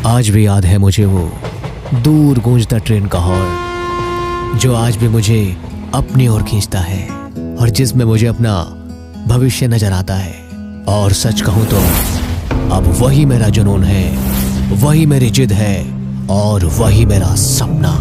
आज भी याद है मुझे वो दूर गूंजता ट्रेन का हॉर्न, जो आज भी मुझे अपनी ओर खींचता है और जिसमें मुझे अपना भविष्य नजर आता है। और सच कहूं तो अब वही मेरा जुनून है, वही मेरी जिद है और वही मेरा सपना।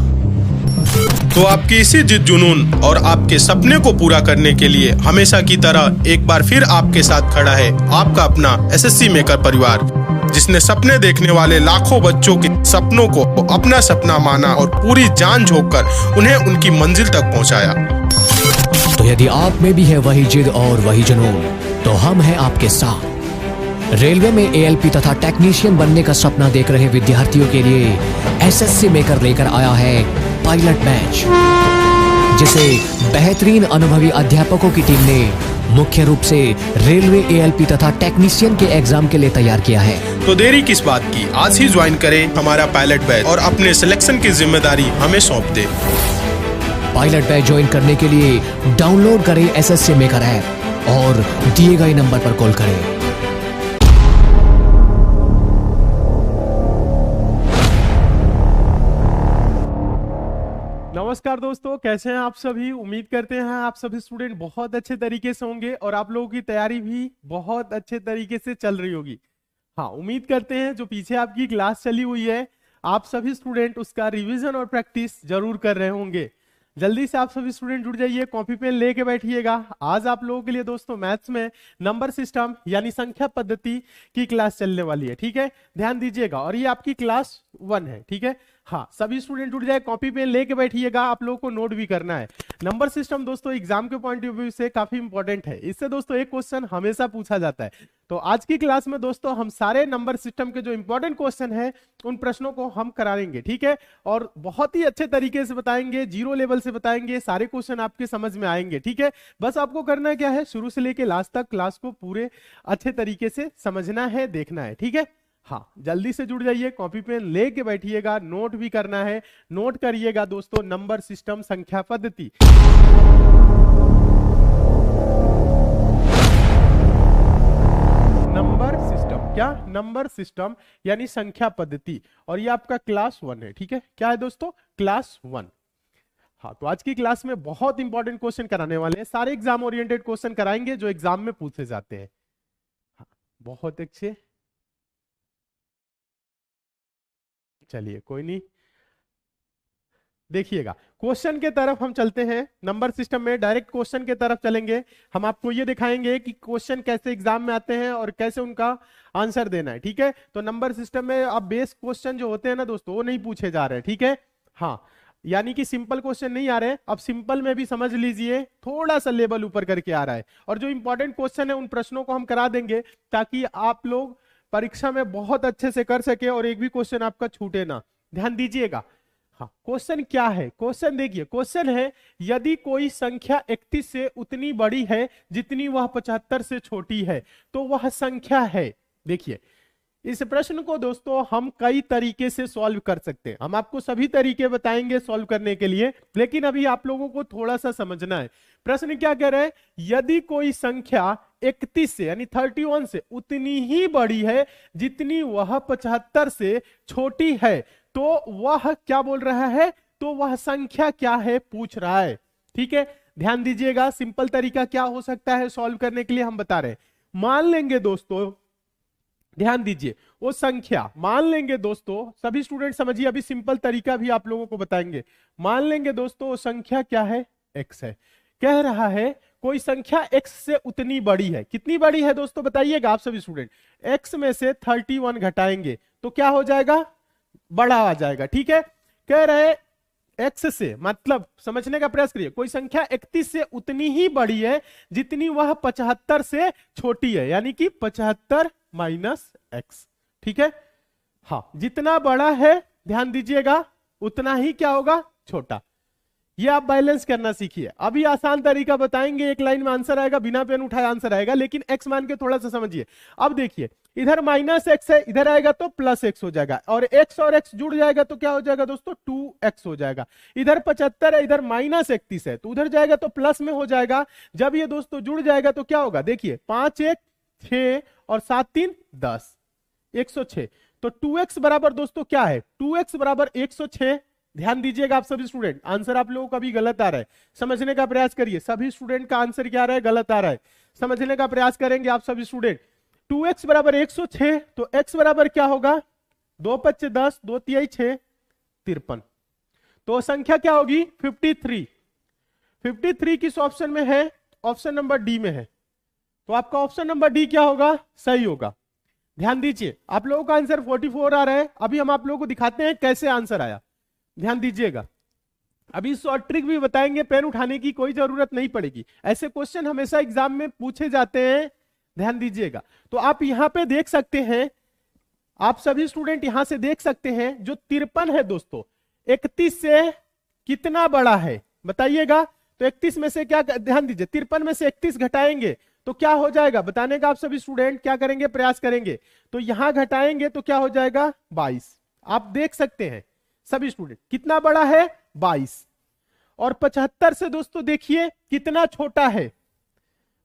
तो आपकी इसी जिद जुनून और आपके सपने को पूरा करने के लिए हमेशा की तरह एक बार फिर आपके साथ खड़ा है आपका अपना एसएससी मेकर परिवार, जिसने सपने देखने वाले लाखों बच्चों के सपनों को अपना सपना माना और पूरी जान झोंककर उन्हें उनकी मंजिल तक पहुंचाया। तो यदि आप में भी है वही जिद और वही जुनून, तो हम हैं आपके साथ। रेलवे में एएलपी तथा टेक्नीशियन बनने का सपना देख रहे विद्यार्थियों के लिए एसएससी मेकर लेकर आया है पायलट बैच, जिसे बेहतरीन अनुभवी अध्यापकों की टीम ने मुख्य रूप से रेलवे एएलपी तथा टेक्नीशियन के एग्जाम के लिए तैयार किया है। तो देरी किस बात की, आज ही ज्वाइन करें हमारा पायलट बैच और अपने सिलेक्शन की जिम्मेदारी हमें सौंप दे। पायलट बैच ज्वाइन करने के लिए डाउनलोड करें एसएससी मेकर ऐप और दिए गए नंबर पर कॉल करें। नमस्कार दोस्तों, कैसे हैं आप सभी। उम्मीद करते हैं आप सभी स्टूडेंट बहुत अच्छे तरीके से होंगे और आप लोगों की तैयारी भी बहुत अच्छे तरीके से चल रही होगी। हाँ, उम्मीद करते हैं जो पीछे आपकी क्लास चली हुई है आप सभी स्टूडेंट उसका रिवीजन और प्रैक्टिस जरूर कर रहे होंगे। जल्दी से आप सभी स्टूडेंट जुड़ जाइए, कॉपी पेन लेके बैठिएगा। आज आप लोगों के लिए दोस्तों मैथ्स में नंबर सिस्टम यानी संख्या पद्धति की क्लास चलने वाली है। ठीक है, ध्यान दीजिएगा। और ये आपकी क्लास 1 है। ठीक है, हाँ, सभी स्टूडेंट जुड़ जाए, कॉपी पेन लेके बैठिएगा। आप लोगों को नोट भी करना है। नंबर सिस्टम दोस्तों एग्जाम के पॉइंट ऑफ व्यू से काफी इंपॉर्टेंट है। इससे दोस्तों एक क्वेश्चन हमेशा पूछा जाता है। तो आज की क्लास में दोस्तों हम सारे नंबर सिस्टम के जो इंपॉर्टेंट क्वेश्चन है उन प्रश्नों को हम कराएंगे। ठीक है, और बहुत ही अच्छे तरीके से बताएंगे, जीरो लेवल से बताएंगे, सारे क्वेश्चन आपके समझ में आएंगे। ठीक है, बस आपको करना क्या है, शुरू से लेके लास्ट तक क्लास को पूरे अच्छे तरीके से समझना है, देखना है। ठीक है, हाँ, जल्दी से जुड़ जाइए, कॉपी पेन लेके बैठिएगा, नोट भी करना है। नोट करिएगा दोस्तों, नंबर सिस्टम संख्या पद्धति। नंबर सिस्टम क्या, नंबर सिस्टम यानी संख्या पद्धति, और ये आपका क्लास 1 है। ठीक है, क्या है दोस्तों, क्लास 1। हाँ, तो आज की क्लास में बहुत इंपॉर्टेंट क्वेश्चन कराने वाले हैं, सारे एग्जाम ओरिएंटेड क्वेश्चन कराएंगे जो एग्जाम में पूछे जाते हैं। हाँ, बहुत अच्छे, चलिए कोई नहीं, देखिएगा क्वेश्चन के तरफ हम चलते हैं। नंबर सिस्टम में डायरेक्ट क्वेश्चन के तरफ चलेंगे। हम आपको ये दिखाएंगे कि क्वेश्चन कैसे एग्जाम में आते हैं और कैसे उनका आंसर देना है। ठीक है, तो नंबर सिस्टम में अब बेस क्वेश्चन जो होते हैं ना दोस्तों, वो नहीं पूछे जा रहे हैं। ठीक है, हाँ, यानी कि सिंपल क्वेश्चन नहीं आ रहे, अब सिंपल में भी समझ लीजिए थोड़ा सा लेवल ऊपर करके आ रहा है। और जो इंपॉर्टेंट क्वेश्चन है उन प्रश्नों को हम करा देंगे ताकि आप लोग परीक्षा में बहुत अच्छे से कर सके और एक भी क्वेश्चन आपका छूटे ना। ध्यान दीजिएगा। हाँ, क्वेश्चन क्या है, क्वेश्चन देखिए, क्वेश्चन है यदि कोई संख्या 31 से उतनी बड़ी है जितनी वह 75 से छोटी है तो वह संख्या है। देखिए, इस प्रश्न को दोस्तों हम कई तरीके से सॉल्व कर सकते हैं। हम आपको सभी तरीके बताएंगे सॉल्व करने के लिए, लेकिन अभी आप लोगों को थोड़ा सा समझना है। प्रश्न क्या कह रहे हैं, यदि कोई संख्या 31 से यानी 31 से उतनी ही बड़ी है जितनी वह 75 से छोटी है तो वह क्या बोल रहा है, तो वह संख्या क्या है पूछ रहा है। ठीक है, ध्यान दीजिएगा। सिंपल तरीका क्या हो सकता है सॉल्व करने के लिए हम बता रहे हैं। मान लेंगे दोस्तों, ध्यान दीजिए, वो संख्या मान लेंगे दोस्तों, सभी स्टूडेंट समझिए, अभी सिंपल तरीका भी आप लोगों को बताएंगे। मान लेंगे दोस्तों वो संख्या क्या है, x है। कह रहा है कोई संख्या x से उतनी बड़ी है। कितनी बड़ी है दोस्तों बताइएगा आप सभी स्टूडेंट। x में से 31 घटाएंगे तो क्या हो जाएगा, बड़ा आ जाएगा। ठीक है, कह रहे x से, मतलब समझने का प्रयास करिए, कोई संख्या 31 से उतनी ही बड़ी है जितनी वह 75 से छोटी है, यानी कि 75 माइनस x। ठीक है, हाँ, जितना बड़ा है ध्यान दीजिएगा उतना ही क्या होगा, छोटा। ये आप बैलेंस करना सीखिए। अभी आसान तरीका बताएंगे, एक लाइन में आंसर आएगा, बिना पेन उठाए आंसर आएगा, लेकिन x मान के थोड़ा सा समझिए। अब देखिए, इधर माइनस एक्स है, इधर आएगा तो प्लस एक्स हो जाएगा, और x और x जुड़ जाएगा तो क्या हो जाएगा दोस्तों, 2x हो जाएगा। इधर 75 है, इधर माइनस 31 है, तो उधर जाएगा तो प्लस में हो जाएगा। जब ये दोस्तों जुड़ जाएगा तो क्या होगा, देखिए 5 1 6 और 7 3 10। 106। तो 2x बराबर दोस्तों क्या है, 2x बराबर 106। ध्यान दीजिएगा आप सभी स्टूडेंट, आंसर आप लोगों का भी गलत आ रहा है, समझने का प्रयास करिए। सभी स्टूडेंट का आंसर क्या आ रहा है, गलत आ रहा है, समझने का प्रयास करेंगे आप सभी स्टूडेंट। 2x बराबर 106, तो x बराबर क्या होगा, 2 5 10, 2 3 6, 53। तो संख्या क्या होगी, 53। 53 किस ऑप्शन में है, ऑप्शन नंबर डी में है। तो आपका ऑप्शन नंबर डी क्या होगा, सही होगा। ध्यान दीजिए, आप लोगों का आंसर 44 आ रहा है। अभी हम आप लोगों को दिखाते हैं कैसे आंसर आया, ध्यान दीजिएगा। अभी शॉर्ट ट्रिक भी बताएंगे, पेन उठाने की कोई जरूरत नहीं पड़ेगी। ऐसे क्वेश्चन हमेशा एग्जाम में पूछे जाते हैं, ध्यान दीजिएगा। तो आप यहां पे देख सकते हैं, आप सभी स्टूडेंट यहां से देख सकते हैं, जो 53 है दोस्तों 31 से कितना बड़ा है बताइएगा। तो 31 में से क्या, ध्यान दीजिए, 53 में से 31 घटाएंगे तो क्या हो जाएगा बताने का आप सभी स्टूडेंट क्या करेंगे, प्रयास करेंगे। तो यहां घटाएंगे तो क्या हो जाएगा, 22। आप देख सकते हैं सभी स्टूडेंट कितना बड़ा है, 22। और 75 से दोस्तों देखिए कितना छोटा है,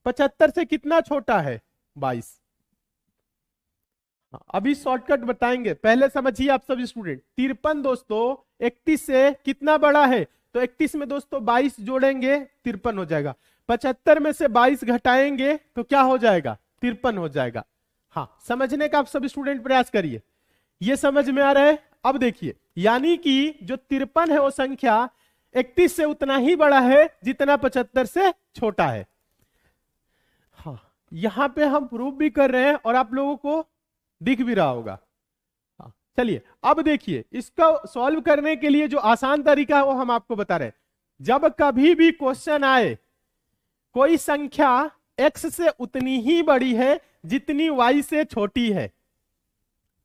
75 से कितना छोटा है, 22। अभी शॉर्टकट बताएंगे, पहले समझिए आप सभी स्टूडेंट। 53 दोस्तों 31 से कितना बड़ा है, तो 31 में दोस्तों 22 जोड़ेंगे 53 हो जाएगा। 75 में से 22 घटाएंगे तो क्या हो जाएगा, 53 हो जाएगा। हाँ, समझने का आप सभी स्टूडेंट प्रयास करिए, ये समझ में आ रहा है। अब देखिए, यानी कि जो 53 है वो संख्या 31 से उतना ही बड़ा है जितना 75 से छोटा है। हाँ, यहां पे हम प्रूफ भी कर रहे हैं और आप लोगों को दिख भी रहा होगा। हाँ, चलिए अब देखिए, इसका सॉल्व करने के लिए जो आसान तरीका है वो हम आपको बता रहे हैं। जब कभी भी क्वेश्चन आए, कोई संख्या x से उतनी ही बड़ी है जितनी y से छोटी है,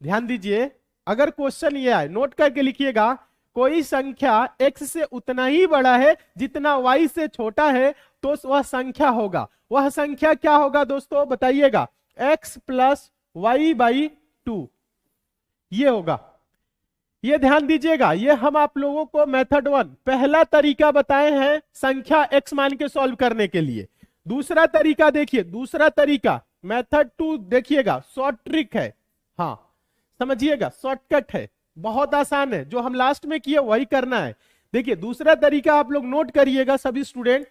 ध्यान दीजिए, अगर क्वेश्चन ये आए, नोट करके लिखिएगा, कोई संख्या x से उतना ही बड़ा है जितना y से छोटा है, तो वह संख्या होगा, वह संख्या क्या होगा दोस्तों बताइएगा, x प्लस वाई बाई 2, ये होगा। ये ध्यान दीजिएगा, ये हम आप लोगों को मेथड 1 पहला तरीका बताए हैं संख्या x मान के सॉल्व करने के लिए। दूसरा तरीका देखिए, दूसरा तरीका मेथड 2 देखिएगा, शॉर्ट ट्रिक है, हाँ समझिएगा, शॉर्टकट है, बहुत आसान है, जो हम लास्ट में किए वही करना है। देखिए दूसरा तरीका आप लोग नोट करिएगा सभी स्टूडेंट,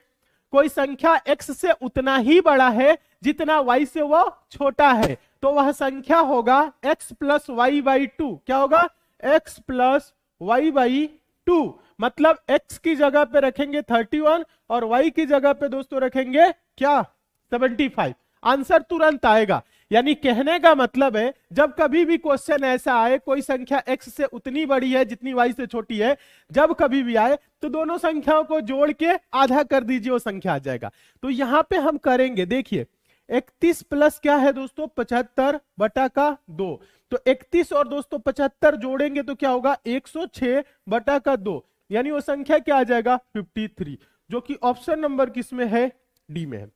कोई संख्या x से उतना ही बड़ा है जितना y से वह छोटा है, तो वह संख्या होगा x प्लस वाई बाई 2। क्या होगा, x प्लस वाई बाई 2, मतलब x की जगह पे रखेंगे 31 और y की जगह पे दोस्तों रखेंगे क्या, 75। आंसर तुरंत आएगा। यानी कहने का मतलब है, जब कभी भी क्वेश्चन ऐसा आए, कोई संख्या x से उतनी बड़ी है जितनी y से छोटी है, जब कभी भी आए तो दोनों संख्याओं को जोड़ के आधा कर दीजिए, वो संख्या आ जाएगा। तो यहां पे हम करेंगे, देखिए 31 प्लस क्या है दोस्तों, 75 बटा का 2, तो 31 और दोस्तों 75 जोड़ेंगे तो क्या होगा, 106 बटा का 2, यानी वो संख्या क्या आ जाएगा, 53, जो कि ऑप्शन नंबर किस में है, डी में है।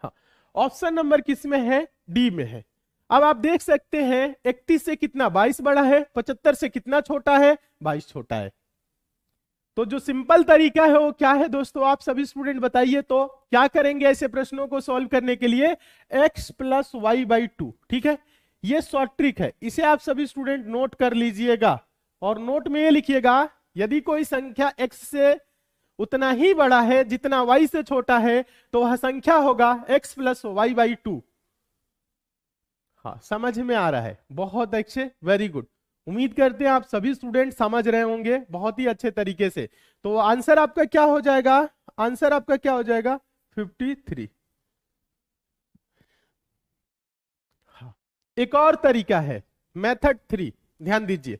हाँ, ऑप्शन नंबर किस में है, डी में है। अब आप देख सकते हैं 31 से कितना 22 बड़ा है, 75 से कितना छोटा है, 22 छोटा है। तो जो सिंपल तरीका है वो क्या है दोस्तों, आप सभी स्टूडेंट बताइए, तो क्या करेंगे ऐसे प्रश्नों को सॉल्व करने के लिए, x प्लस वाई बाई 2, ठीक है, ये शॉर्ट ट्रिक है, इसे आप सभी स्टूडेंट नोट कर लीजिएगा। और नोट में ये लिखिएगा, यदि कोई संख्या x से उतना ही बड़ा है जितना y से छोटा है, तो वह संख्या होगा x प्लस वाई बाई 2। हाँ, समझ में आ रहा है, बहुत अच्छे, वेरी गुड। उम्मीद करते हैं आप सभी स्टूडेंट समझ रहे होंगे बहुत ही अच्छे तरीके से। तो आंसर आपका क्या हो जाएगा, आंसर आपका क्या हो जाएगा, 53। हाँ, एक और तरीका है मेथड 3, ध्यान दीजिए,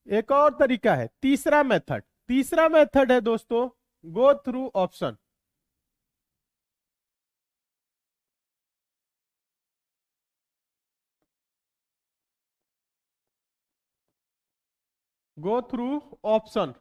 एक और तरीका है, तीसरा मेथड, तीसरा मेथड है दोस्तों go through option. Go through option,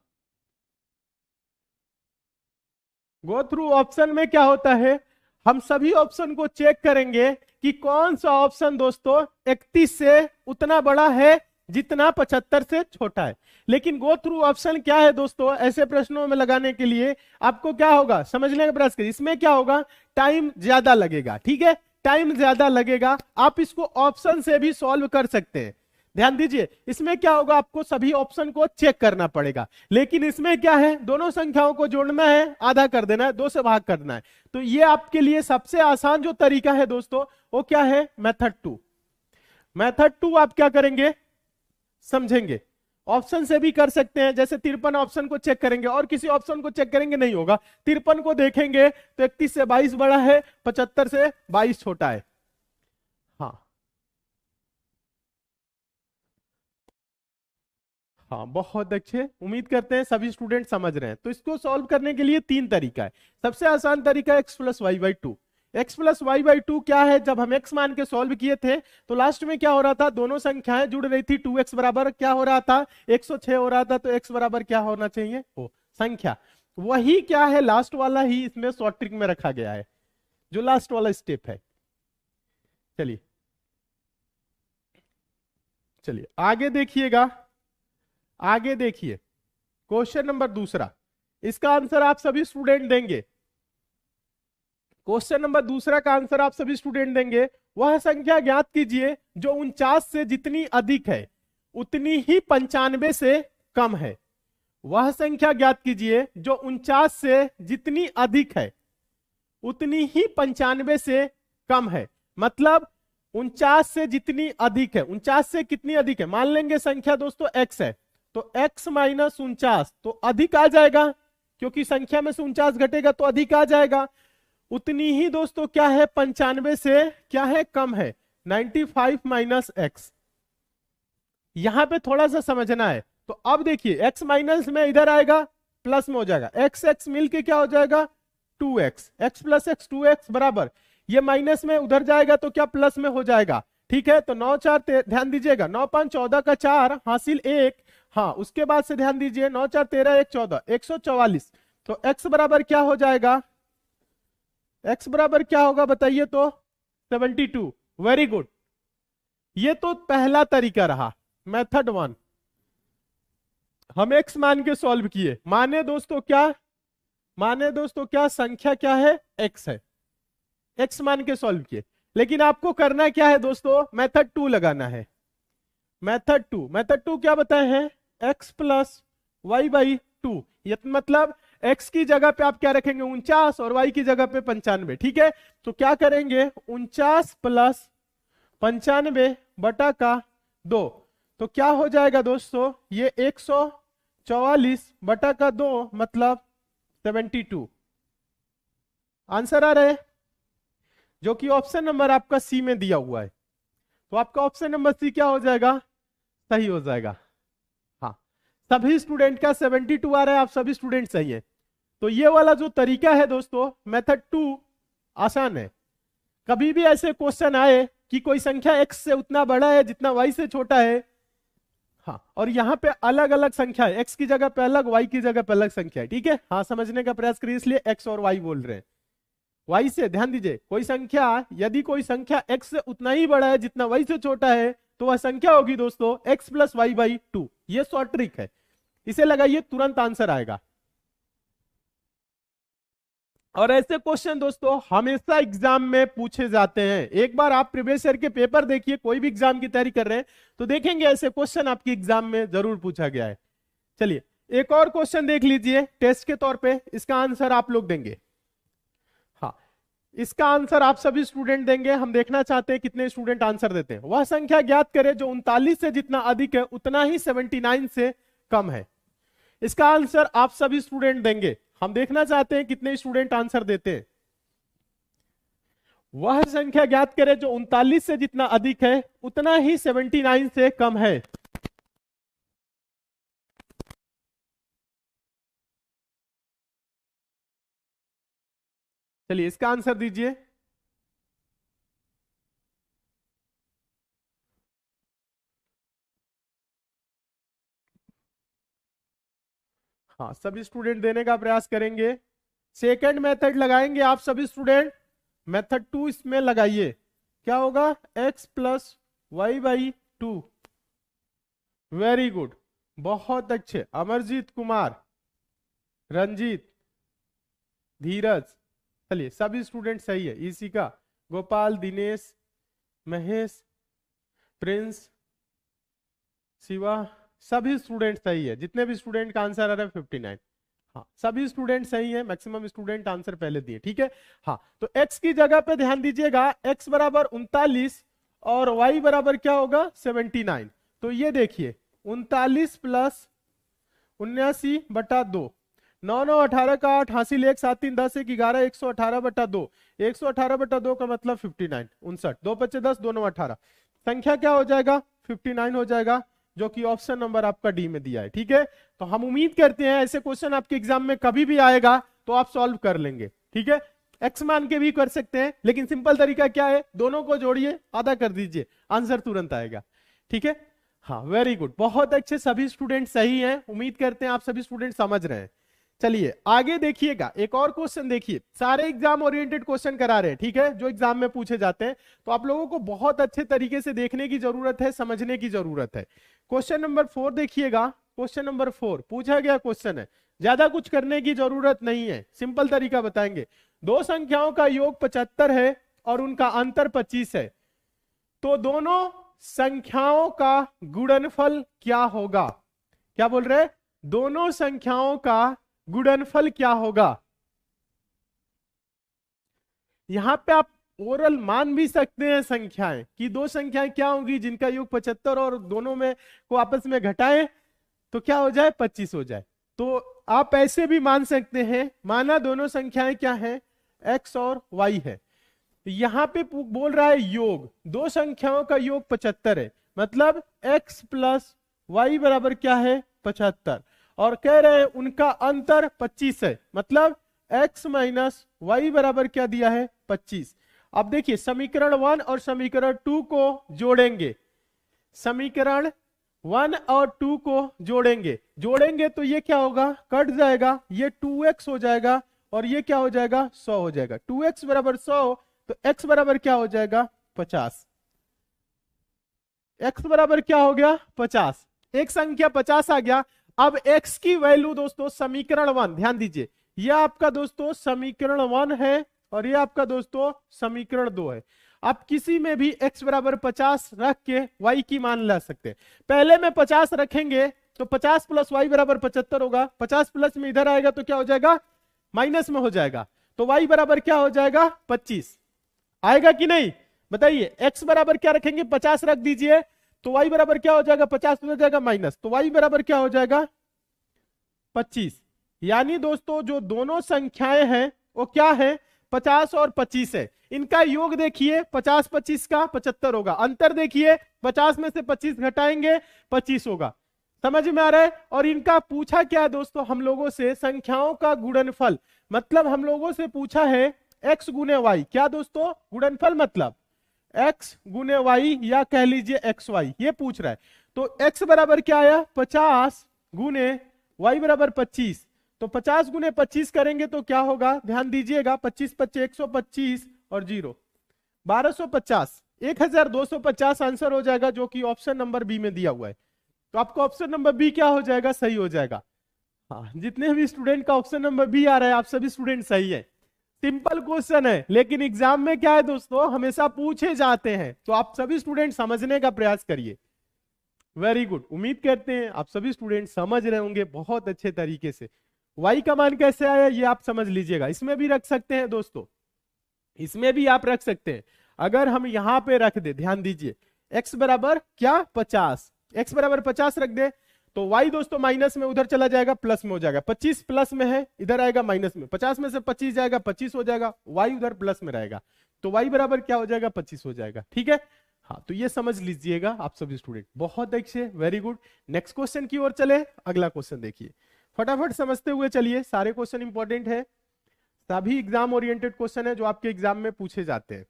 go through option में क्या होता है, हम सभी ऑप्शन को चेक करेंगे कि कौन सा ऑप्शन दोस्तों 31 से उतना बड़ा है जितना 75 से छोटा है। लेकिन गो थ्रू ऑप्शन क्या है दोस्तों, ऐसे प्रश्नों में लगाने के लिए आपको क्या होगा, समझने का प्रयास करिए, इसमें क्या होगा, टाइम ज्यादा लगेगा, ठीक है, टाइम ज्यादा लगेगा। आप इसको ऑप्शन से भी सॉल्व कर सकते हैं। ध्यान दीजिए, इसमें क्या होगा, आपको सभी ऑप्शन को चेक करना पड़ेगा, लेकिन इसमें क्या है, दोनों संख्याओं को जोड़ना है, आधा कर देना है, 2 से भाग करना है। तो ये आपके लिए सबसे आसान जो तरीका है दोस्तों, वो क्या है, मेथड 2। मेथड 2 आप क्या करेंगे, समझेंगे। ऑप्शन से भी कर सकते हैं, जैसे 53 ऑप्शन को चेक करेंगे और किसी ऑप्शन को चेक करेंगे नहीं होगा। 53 को देखेंगे तो 31 से 22 बड़ा है, 75 से 22 छोटा है। हाँ हाँ, बहुत अच्छे, उम्मीद करते हैं सभी स्टूडेंट समझ रहे हैं। तो इसको सॉल्व करने के लिए 3 तरीका है। सबसे आसान तरीका x plus y by two. X plus y by two क्या है, जब हम x मान के सॉल्व किए थे तो लास्ट में क्या हो रहा था, दोनों संख्याएं जुड़ रही थी, 2x बराबर क्या हो रहा था, 106 हो रहा था। तो x बराबर क्या होना चाहिए, ओ संख्या। वही क्या है, लास्ट वाला ही इसमें शॉर्ट ट्रिक में रखा गया है, जो लास्ट वाला स्टेप है। चलिए चलिए आगे देखिएगा, आगे देखिए क्वेश्चन नंबर दूसरा। इसका आंसर आप सभी स्टूडेंट देंगे। क्वेश्चन नंबर दूसरा का आंसर आप सभी स्टूडेंट देंगे। वह संख्या ज्ञात कीजिए जो 49 से जितनी अधिक है उतनी ही 95 से कम है। वह संख्या ज्ञात कीजिए जो 49 से जितनी अधिक है उतनी ही 95 से कम है। मतलब 49 से जितनी अधिक है, 49 से कितनी अधिक है, मान लेंगे संख्या दोस्तों x है, तो x माइनस 49 तो अधिक आ जाएगा, क्योंकि संख्या में से 49 घटेगा तो अधिक आ जाएगा। उतनी ही दोस्तों क्या है, 95 से क्या है, कम है, 95 माइनस x। यहां पे थोड़ा सा समझना है। तो अब देखिए x माइनस में इधर आएगा, प्लस में हो जाएगा, x x मिलके क्या हो जाएगा, 2x, x plus x 2x बराबर, ये माइनस में उधर जाएगा तो क्या प्लस में हो जाएगा। ठीक है, तो 9 4 ध्यान दीजिएगा, 9 5 14 का 4 हासिल 1। हाँ, उसके बाद से ध्यान दीजिए, 9 4 13 1 14, 144। तो x बराबर क्या हो जाएगा, x बराबर क्या होगा बताइए तो, 72। वेरी गुड, ये तो पहला तरीका रहा, मेथड 1। हम x मान के सॉल्व किए, माने दोस्तों क्या, माने दोस्तों क्या, संख्या क्या है, x है, x मान के सॉल्व किए। लेकिन आपको करना क्या है दोस्तों, मेथड 2 लगाना है। मेथड 2, मेथड 2 क्या बताए हैं, x plus y by two. ये मतलब x की जगह पे आप क्या रखेंगे, 49 और y की जगह पे 95। ठीक है, तो क्या करेंगे, 49 प्लस 95 बटा का 2, तो क्या हो जाएगा दोस्तों, ये 144 बटा का 2 मतलब 72। आंसर आ रहा है, जो कि ऑप्शन नंबर आपका सी में दिया हुआ है। तो आपका ऑप्शन नंबर सी क्या हो जाएगा, सही हो जाएगा। हाँ, सभी स्टूडेंट का 72 आ रहा है, आप सभी स्टूडेंट सही है। तो ये वाला जो तरीका है दोस्तों, मेथड 2 आसान है। कभी भी ऐसे क्वेश्चन आए कि कोई संख्या x से उतना बड़ा है जितना y से छोटा है, हाँ, और यहाँ पे अलग अलग संख्या है, x की जगह पे अलग, y की जगह पे अलग संख्या है। ठीक है, हाँ, समझने का प्रयास करिए, इसलिए x और y बोल रहे हैं। y से ध्यान दीजिए, कोई संख्या, यदि कोई संख्या x से उतना ही बड़ा है जितना y से छोटा है, तो वह संख्या होगी दोस्तों x plus y by two. ये शॉर्ट ट्रिक है, इसे लगाइए, तुरंत आंसर आएगा। और ऐसे क्वेश्चन दोस्तों हमेशा एग्जाम में पूछे जाते हैं। एक बार आप प्रीवियस ईयर के पेपर देखिए, कोई भी एग्जाम की तैयारी कर रहे हैं तो देखेंगे ऐसे क्वेश्चन आपके एग्जाम में जरूर पूछा गया है। चलिए एक और क्वेश्चन देख लीजिए टेस्ट के तौर पे, इसका आंसर आप लोग देंगे। हाँ, इसका आंसर आप सभी स्टूडेंट देंगे। हम देखना चाहते हैं कितने स्टूडेंट आंसर देते हैं। वह संख्या ज्ञात करें जो 39 से जितना अधिक है उतना ही 79 से कम है। इसका आंसर आप सभी स्टूडेंट देंगे। हम देखना चाहते हैं कितने स्टूडेंट आंसर देते हैं। वह संख्या ज्ञात करें जो 39 से जितना अधिक है उतना ही 79 से कम है। चलिए इसका आंसर दीजिए। हाँ, सभी स्टूडेंट देने का प्रयास करेंगे। सेकंड मेथड लगाएंगे आप सभी स्टूडेंट, मेथड 2 इसमें लगाइए। क्या होगा, x plus y by two. Very good, बहुत अच्छे, अमरजीत कुमार, रंजीत, धीरज। चलिए सभी स्टूडेंट सही है, इसी का गोपाल, दिनेश, महेश, प्रिंस, शिवा, सभी स्टूडेंट सही है। जितने भी स्टूडेंट का आंसर आ रहा है 59। हाँ, सभी स्टूडेंट सही है, मैक्सिमम स्टूडेंट आंसर पहले दिए। ठीक है, हाँ, तो x की जगह पे ध्यान दीजिएगा, x बराबर 39 और y बराबर क्या होगा 79। तो ये देखिए 39 प्लस 79/2, 9 9 18 का 8, हासिल 1, 7 3 10 1 11, 118/2, 118/2 का मतलब 59, 59, 2 5 10, 2 9 18, संख्या क्या हो जाएगा 59 हो जाएगा, जो कि ऑप्शन नंबर आपका डी में दिया है। ठीक है, तो हम उम्मीद करते हैं ऐसे क्वेश्चन आपके एग्जाम में कभी भी आएगा तो आप सॉल्व कर लेंगे। ठीक है, एक्स मान के भी कर सकते हैं, लेकिन सिंपल तरीका क्या है, दोनों को जोड़िए, आधा कर दीजिए, आंसर तुरंत आएगा। ठीक है, हाँ, वेरी गुड, बहुत अच्छे, सभी स्टूडेंट सही हैं। उम्मीद करते हैं आप सभी स्टूडेंट समझ रहे हैं। चलिए आगे देखिएगा, एक और क्वेश्चन देखिए, सारे एग्जाम ओरिएंटेड क्वेश्चन करा रहे हैं, ठीक है, जो एग्जाम में पूछे जाते हैं, तो आप लोगों को बहुत अच्छे तरीके से देखने की जरूरत है, समझने की जरूरत है। क्वेश्चन नंबर 4 देखिएगा, क्वेश्चन नंबर 4 पूछा गया क्वेश्चन है, ज्यादा कुछ करने की जरूरत नहीं है, सिंपल तरीका बताएंगे। दो संख्याओं का योग 75 है और उनका अंतर 25 है, तो दोनों संख्याओं का गुणनफल क्या होगा? क्या बोल रहे हैं? दोनों संख्याओं का गुणनफल क्या होगा? यहां पे आप ओरल मान भी सकते हैं संख्याएं कि दो संख्याएं क्या होंगी जिनका योग 75 और दोनों में को आपस में घटाएं तो क्या हो जाए 25 हो जाए। तो आप ऐसे भी मान सकते हैं, माना दोनों संख्याएं क्या है x और y है, यहां पे बोल रहा है योग, दो संख्याओं का योग 75 है, मतलब x प्लस वाई बराबर क्या है 75, और कह रहे हैं उनका अंतर 25 है, मतलब x माइनस वाई बराबर क्या दिया है 25। अब देखिए समीकरण 1 और समीकरण 2 को जोड़ेंगे, समीकरण 1 और 2 को जोड़ेंगे तो ये क्या होगा, कट जाएगा, ये 2x हो जाएगा और ये क्या हो जाएगा 100 हो जाएगा। 2x बराबर 100, तो x बराबर क्या हो जाएगा 50, x बराबर क्या हो गया 50, एक संख्या 50 आ गया। अब x की वैल्यू दोस्तों समीकरण 1, ध्यान दीजिए, यह आपका दोस्तों समीकरण 1 है और ये आपका दोस्तों समीकरण 2 है। आप किसी में भी x बराबर 50 रख के y की मान ला सकते हैं। पहले में 50 रखेंगे तो 50 प्लस y बराबर 75 होगा, 50 प्लस में इधर आएगा तो क्या हो जाएगा माइनस में हो जाएगा, तो y बराबर क्या हो जाएगा 25 आएगा कि नहीं बताइए। x बराबर क्या रखेंगे 50 रख दीजिए तो y बराबर क्या हो जाएगा 50 हो जाएगा माइनस, तो y बराबर क्या हो जाएगा 25। यानी दोस्तों जो दोनों संख्याएं हैं वो क्या है 50 और 25 है, इनका योग देखिए 50 25 का 75 होगा, अंतर देखिए 50 में से 25 घटाएंगे 25 होगा, समझ में आ रहा है। और इनका पूछा क्या है दोस्तों हम लोगों से, संख्याओं का गुणनफल, मतलब हम लोगों से पूछा है x गुने y, क्या दोस्तों गुणनफल मतलब x गुने y या कह लीजिए xy, ये पूछ रहा है। तो x बराबर क्या आया 50 गुने y बराबर 25, तो 50 गुने 25 करेंगे तो क्या होगा, ध्यान दीजिएगा 25 25 125 और 0 1250, 1250 आंसर हो जाएगा, जो कि ऑप्शन नंबर बी में दिया हुआ है। तो आपको ऑप्शन नंबर बी क्या हो जाएगा, सही हो जाएगा। हाँ, जितने भी स्टूडेंट का ऑप्शन नंबर बी आ रहा है आप सभी स्टूडेंट सही है। सिंपल क्वेश्चन है, लेकिन एग्जाम में क्या है दोस्तों हमेशा पूछे जाते हैं, तो आप सभी स्टूडेंट समझने का प्रयास करिए। वेरी गुड, उम्मीद करते हैं आप सभी स्टूडेंट समझ रहे होंगे बहुत अच्छे तरीके से। y का मान कैसे आया ये आप समझ लीजिएगा, इसमें भी रख सकते हैं दोस्तों, इसमें भी आप रख सकते हैं। अगर हम यहां पे रख दे, ध्यान दीजिए x बराबर क्या 50, x बराबर 50 रख दे तो y दोस्तों माइनस में उधर चला जाएगा प्लस में हो जाएगा, 25 प्लस में है इधर आएगा माइनस में, 50 में से 25 जाएगा 25 हो जाएगा, y उधर प्लस में रहेगा तो y बराबर क्या हो जाएगा 25 हो जाएगा। ठीक है, हाँ, तो ये समझ लीजिएगा आप सभी स्टूडेंट, बहुत अच्छे, वेरी गुड। नेक्स्ट क्वेश्चन की ओर चले, अगला क्वेश्चन देखिए, फटाफट समझते हुए चलिए, सारे क्वेश्चन इंपॉर्टेंट है, सभी एग्जाम ओरिएंटेड क्वेश्चन है जो आपके एग्जाम में पूछे जाते हैं।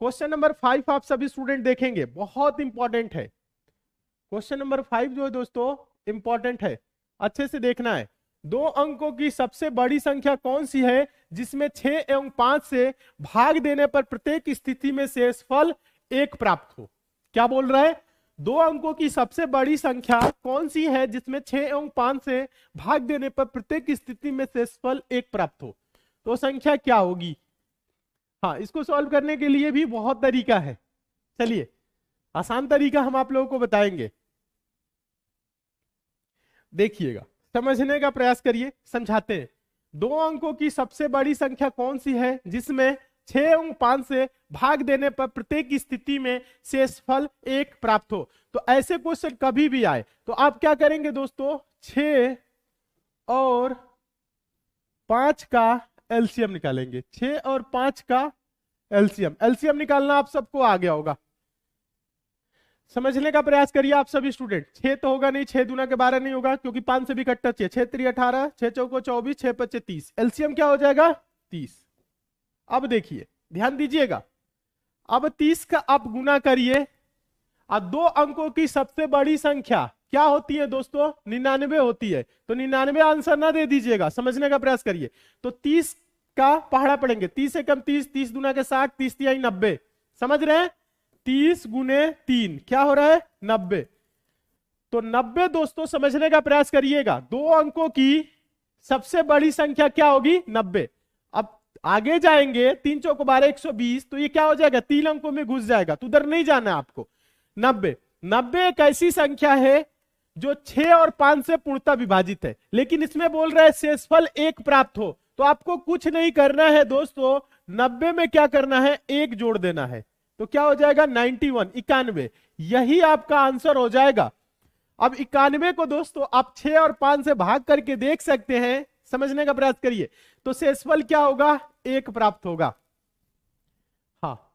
क्वेश्चन नंबर 5 आप सभी स्टूडेंट देखेंगे, बहुत इंपॉर्टेंट है। क्वेश्चन नंबर 5 जो है दोस्तों इंपॉर्टेंट है, अच्छे से देखना है। दो अंकों की सबसे बड़ी संख्या कौन सी है जिसमें 6 एवं 5 से भाग देने पर प्रत्येक स्थिति में शेषफल 1 प्राप्त हो? क्या बोल रहा है, दो अंकों की सबसे बड़ी संख्या कौन सी है जिसमें 6 एवं 5 से भाग देने पर प्रत्येक स्थिति में शेषफल 1 प्राप्त हो? तो संख्या क्या होगी? हाँ, इसको सॉल्व करने के लिए भी बहुत तरीका है। चलिए आसान तरीका हम आप लोगों को बताएंगे, देखिएगा, समझने का प्रयास करिए, समझाते हैं। 2 अंकों की सबसे बड़ी संख्या कौन सी है जिसमें 6 अंक 5 से भाग देने पर प्रत्येक स्थिति में शेषफल 1 प्राप्त हो। तो ऐसे क्वेश्चन कभी भी आए तो आप क्या करेंगे दोस्तों, 6 और 5 का एलसीएम निकालेंगे। 6 और 5 का एलसीएम निकालना आप सबको आ गया होगा, समझने का प्रयास करिए आप सभी स्टूडेंट। 6 तो होगा नहीं, 6 दूना के 12 नहीं होगा क्योंकि 5 से भी कट्टा चाहिए। 6 3 18, 6 चौको 24, 6 5 30, एलसीएम क्या हो जाएगा 30। अब देखिए ध्यान दीजिएगा, अब 30 का आप गुना करिए, अब 2 अंकों की सबसे बड़ी संख्या क्या होती है दोस्तों, 99 होती है। तो 99 आंसर ना दे दीजिएगा, समझने का प्रयास करिए। तो 30 का पहाड़ा पड़ेंगे, 30 से कम 30, 30 दूना के 60, 30 तिहाई 90, समझ रहे हैं। 30 गुने 3 क्या हो रहा है 90। तो 90 दोस्तों समझने का प्रयास करिएगा, 2 अंकों की सबसे बड़ी संख्या क्या होगी 90। अब आगे जाएंगे, 3 चौको 12 120, तो ये क्या हो जाएगा 3 अंकों में घुस जाएगा, तो उधर नहीं जाना आपको। 90 एक ऐसी संख्या है जो 6 और 5 से पूर्णतः विभाजित है, लेकिन इसमें बोल रहा है शेषफल 1 प्राप्त हो। तो आपको कुछ नहीं करना है दोस्तों, 90 में क्या करना है 1 जोड़ देना है, तो क्या हो जाएगा 91, 91, यही आपका आंसर हो जाएगा। अब 91 को दोस्तों आप 6 और 5 से भाग करके देख सकते हैं, समझने का प्रयास करिए, तो शेषफल क्या होगा 1 प्राप्त होगा। हाँ,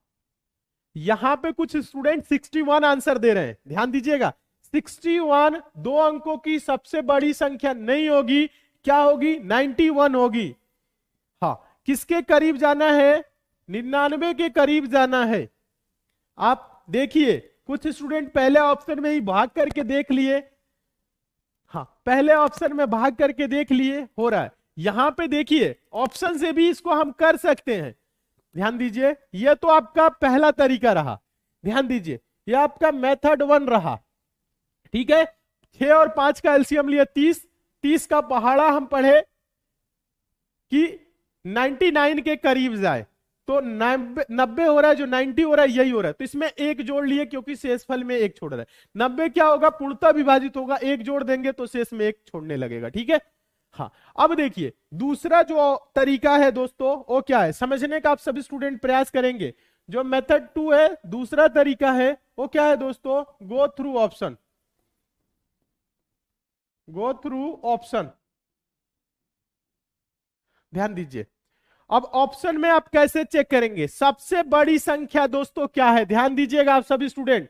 यहां पे कुछ स्टूडेंट 61 आंसर दे रहे हैं, ध्यान दीजिएगा। 61 2 अंकों की सबसे बड़ी संख्या नहीं होगी, क्या होगी 91 होगी। हाँ, किसके करीब जाना है 99 के करीब जाना है। आप देखिए कुछ स्टूडेंट पहले ऑप्शन में ही भाग करके देख लिए, हाँ पहले ऑप्शन में भाग करके देख लिए, हो रहा है। यहां पे देखिए ऑप्शन से भी इसको हम कर सकते हैं, ध्यान दीजिए। यह तो आपका पहला तरीका रहा, ध्यान दीजिए, यह आपका मेथड 1 रहा, ठीक है। 6 और 5 का एलसीएम लिया 30, 30 का पहाड़ा हम पढ़े कि 99 के करीब जाए, तो 90 हो रहा है, जो 90 हो रहा है यही हो रहा है, तो इसमें 1 जोड़ लिए क्योंकि शेषफल में 1 छोड़ रहा है। 90 क्या होगा पूर्णतः विभाजित होगा, 1 जोड़ देंगे तो शेष में 1 छोड़ने लगेगा, ठीक है। हाँ, अब देखिए दूसरा जो तरीका है दोस्तों वो क्या है, समझने का आप सभी स्टूडेंट प्रयास करेंगे। जो मेथड 2 है, दूसरा तरीका है वो क्या है दोस्तों, go through option. Go through option, ध्यान दीजिए। अब ऑप्शन में आप कैसे चेक करेंगे, सबसे बड़ी संख्या दोस्तों क्या है, ध्यान दीजिएगा आप सभी स्टूडेंट।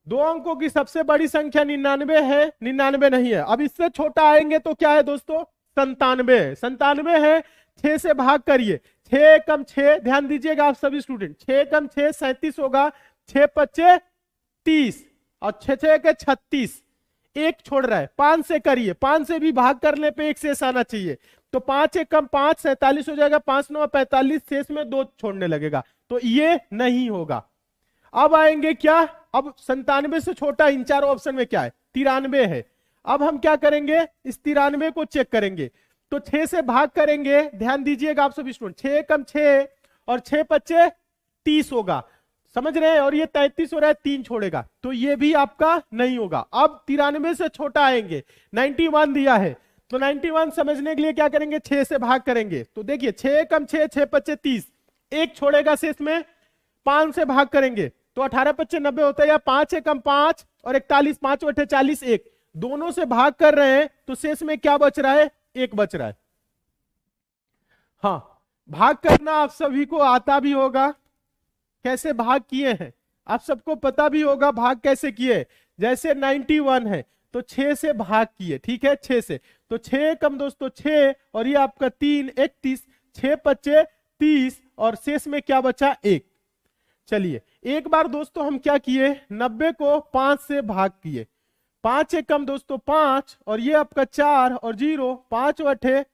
2 अंकों की सबसे बड़ी संख्या 99 है, 99 नहीं है। अब इससे छोटा आएंगे तो क्या है दोस्तों 97 है, 97 है। 6 से भाग करिए, 6 कम 6, ध्यान दीजिएगा आप सभी स्टूडेंट, 6 कम 6 37 होगा, 6 25 30 और 6 6 के 36, 1 छोड़ रहा है। 5 से करिए, 5 से भी भाग करने पे 1 शेष आना चाहिए, तो 5 1 कम 5 47 हो जाएगा, 5 9 45, शेष में 2 छोड़ने लगेगा, तो ये नहीं होगा। अब आएंगे क्या, अब 97 से छोटा इन चारों ऑप्शन में क्या है 93 है। अब हम क्या करेंगे, इस 93 को चेक करेंगे, तो 6 से भाग करेंगे, ध्यान दीजिएगा आप सभी स्टूडेंट, 6 कम 6 और 6 25 30 होगा, समझ रहे हैं, और ये 33 हो रहा है, 3 छोड़ेगा, तो ये भी आपका नहीं होगा। अब 93 से छोटा आएंगे, 91 दिया है, तो 91 समझने के लिए क्या करेंगे 6 से भाग करेंगे, तो देखिए 6 कम 6 6 25 30, 1 छोड़ेगा शेष में, 5 से भाग करेंगे तो 18 25 90 होता है, या 5 कम 5 और 41, 5 8 40, 1 दोनों से भाग कर रहे हैं, तो शेष में क्या बच रहा है 1 बच रहा है। हाँ, भाग करना आप सभी को आता भी होगा, कैसे भाग किए हैं आप सबको पता भी होगा, भाग कैसे किए। जैसे 91 है तो 6 से भाग किए, ठीक है, 6 से, तो 6 कम दोस्तों 6 और ये आपका 3 31, 6 25 30 और शेष में क्या बचा 1। चलिए एक बार दोस्तों हम क्या किए, 90 को 5 से भाग किए, 5 एक कम दोस्तों 5 और ये आपका 4 और 0, 5 8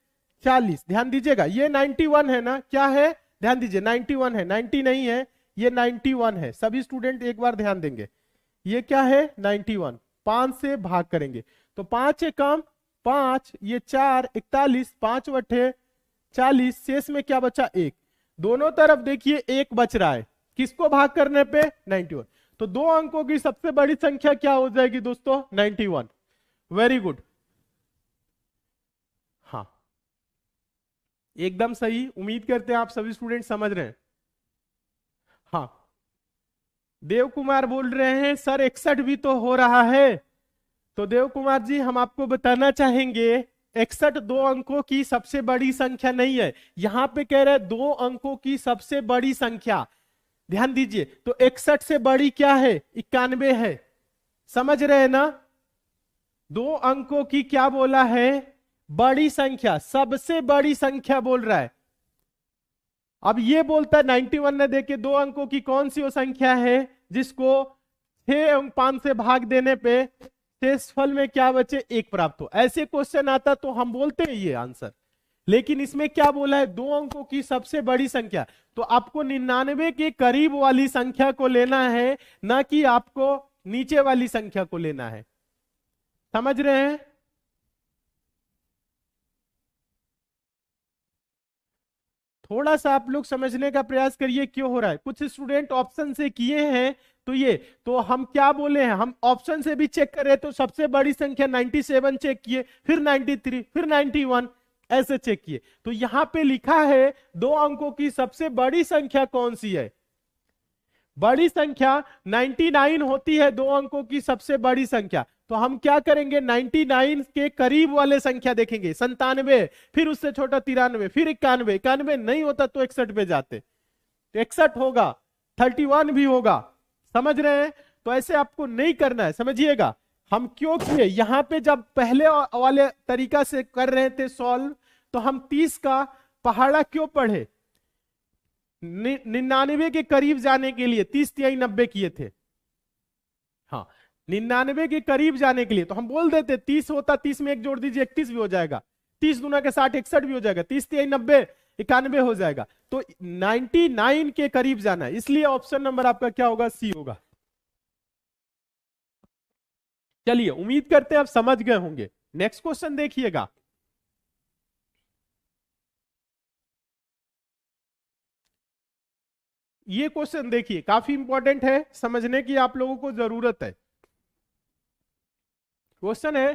40, ध्यान दीजिएगा ये 91 है ना, क्या है ध्यान दीजिए 91 है, 90 नहीं है, ये 91 है। सभी स्टूडेंट एक बार ध्यान देंगे, ये क्या है 91, 5 से भाग करेंगे तो 5 एक कम 5, ये 4 41, 5 8 40, शेष में क्या बचा 1। दोनों तरफ देखिए एक बच रहा है, किसको भाग करने पे 91। तो 2 अंकों की सबसे बड़ी संख्या क्या हो जाएगी दोस्तों 91। वेरी गुड, हाँ एकदम सही। उम्मीद करते हैं आप सभी स्टूडेंट समझ रहे हैं। हाँ देव कुमार बोल रहे हैं सर 61 भी तो हो रहा है। तो देव कुमार जी हम आपको बताना चाहेंगे 61 2 अंकों की सबसे बड़ी संख्या नहीं है, यहां पे कह रहे हैं 2 अंकों की सबसे बड़ी संख्या। ध्यान दीजिए, तो 61 से बड़ी क्या है 91 है, समझ रहे हैं ना। 2 अंकों की क्या बोला है बड़ी संख्या, सबसे बड़ी संख्या बोल रहा है। अब ये बोलता है 91 ने देके 2 अंकों की कौन सी वो संख्या है जिसको 6 अंक 5 से भाग देने पे शेषफल में क्या बचे 1 प्राप्त हो। ऐसे क्वेश्चन आता तो हम बोलते हैं ये आंसर, लेकिन इसमें क्या बोला है 2 अंकों की सबसे बड़ी संख्या। तो आपको 99 के करीब वाली संख्या को लेना है, ना कि आपको नीचे वाली संख्या को लेना है। समझ रहे हैं। थोड़ा सा आप लोग समझने का प्रयास करिए क्यों हो रहा है। कुछ स्टूडेंट ऑप्शन से किए हैं तो ये, तो हम क्या बोले हैं, हम ऑप्शन से भी चेक करें तो सबसे बड़ी संख्या 97 चेक किए, फिर 93, फिर 91 ऐसे चेक किए। तो यहां पे लिखा है 2 अंकों की सबसे बड़ी संख्या कौन सी है। बड़ी संख्या 99 होती है 2 अंकों की सबसे बड़ी संख्या। तो हम क्या करेंगे 99 के करीब वाले संख्या देखेंगे, 97, फिर उससे छोटा 93, फिर 91, 91 नहीं होता तो 61 पे जाते, 61 होगा, 31 भी होगा। समझ रहे हैं। तो ऐसे आपको नहीं करना है, समझिएगा। हम क्यों किए, यहां पे जब पहले वाले तरीका से कर रहे थे सॉल्व, तो हम 30 का पहाड़ा क्यों पढ़े, 99 के करीब जाने के लिए 30 तिहाई 90 किए थे। हाँ 99 के करीब जाने के लिए तो हम बोल देते 30 होता, 30 में 1 जोड़ दीजिए 31 भी हो जाएगा, 30 दूना के 60 61 भी हो जाएगा, 30 तिहाई 90 91 हो जाएगा। तो 99 के करीब जाना है, इसलिए ऑप्शन नंबर आपका क्या होगा सी होगा। चलिए उम्मीद करते हैं आप समझ गए होंगे। नेक्स्ट क्वेश्चन देखिएगा। ये क्वेश्चन देखिए काफी इंपॉर्टेंट है, समझने की आप लोगों को जरूरत है। क्वेश्चन है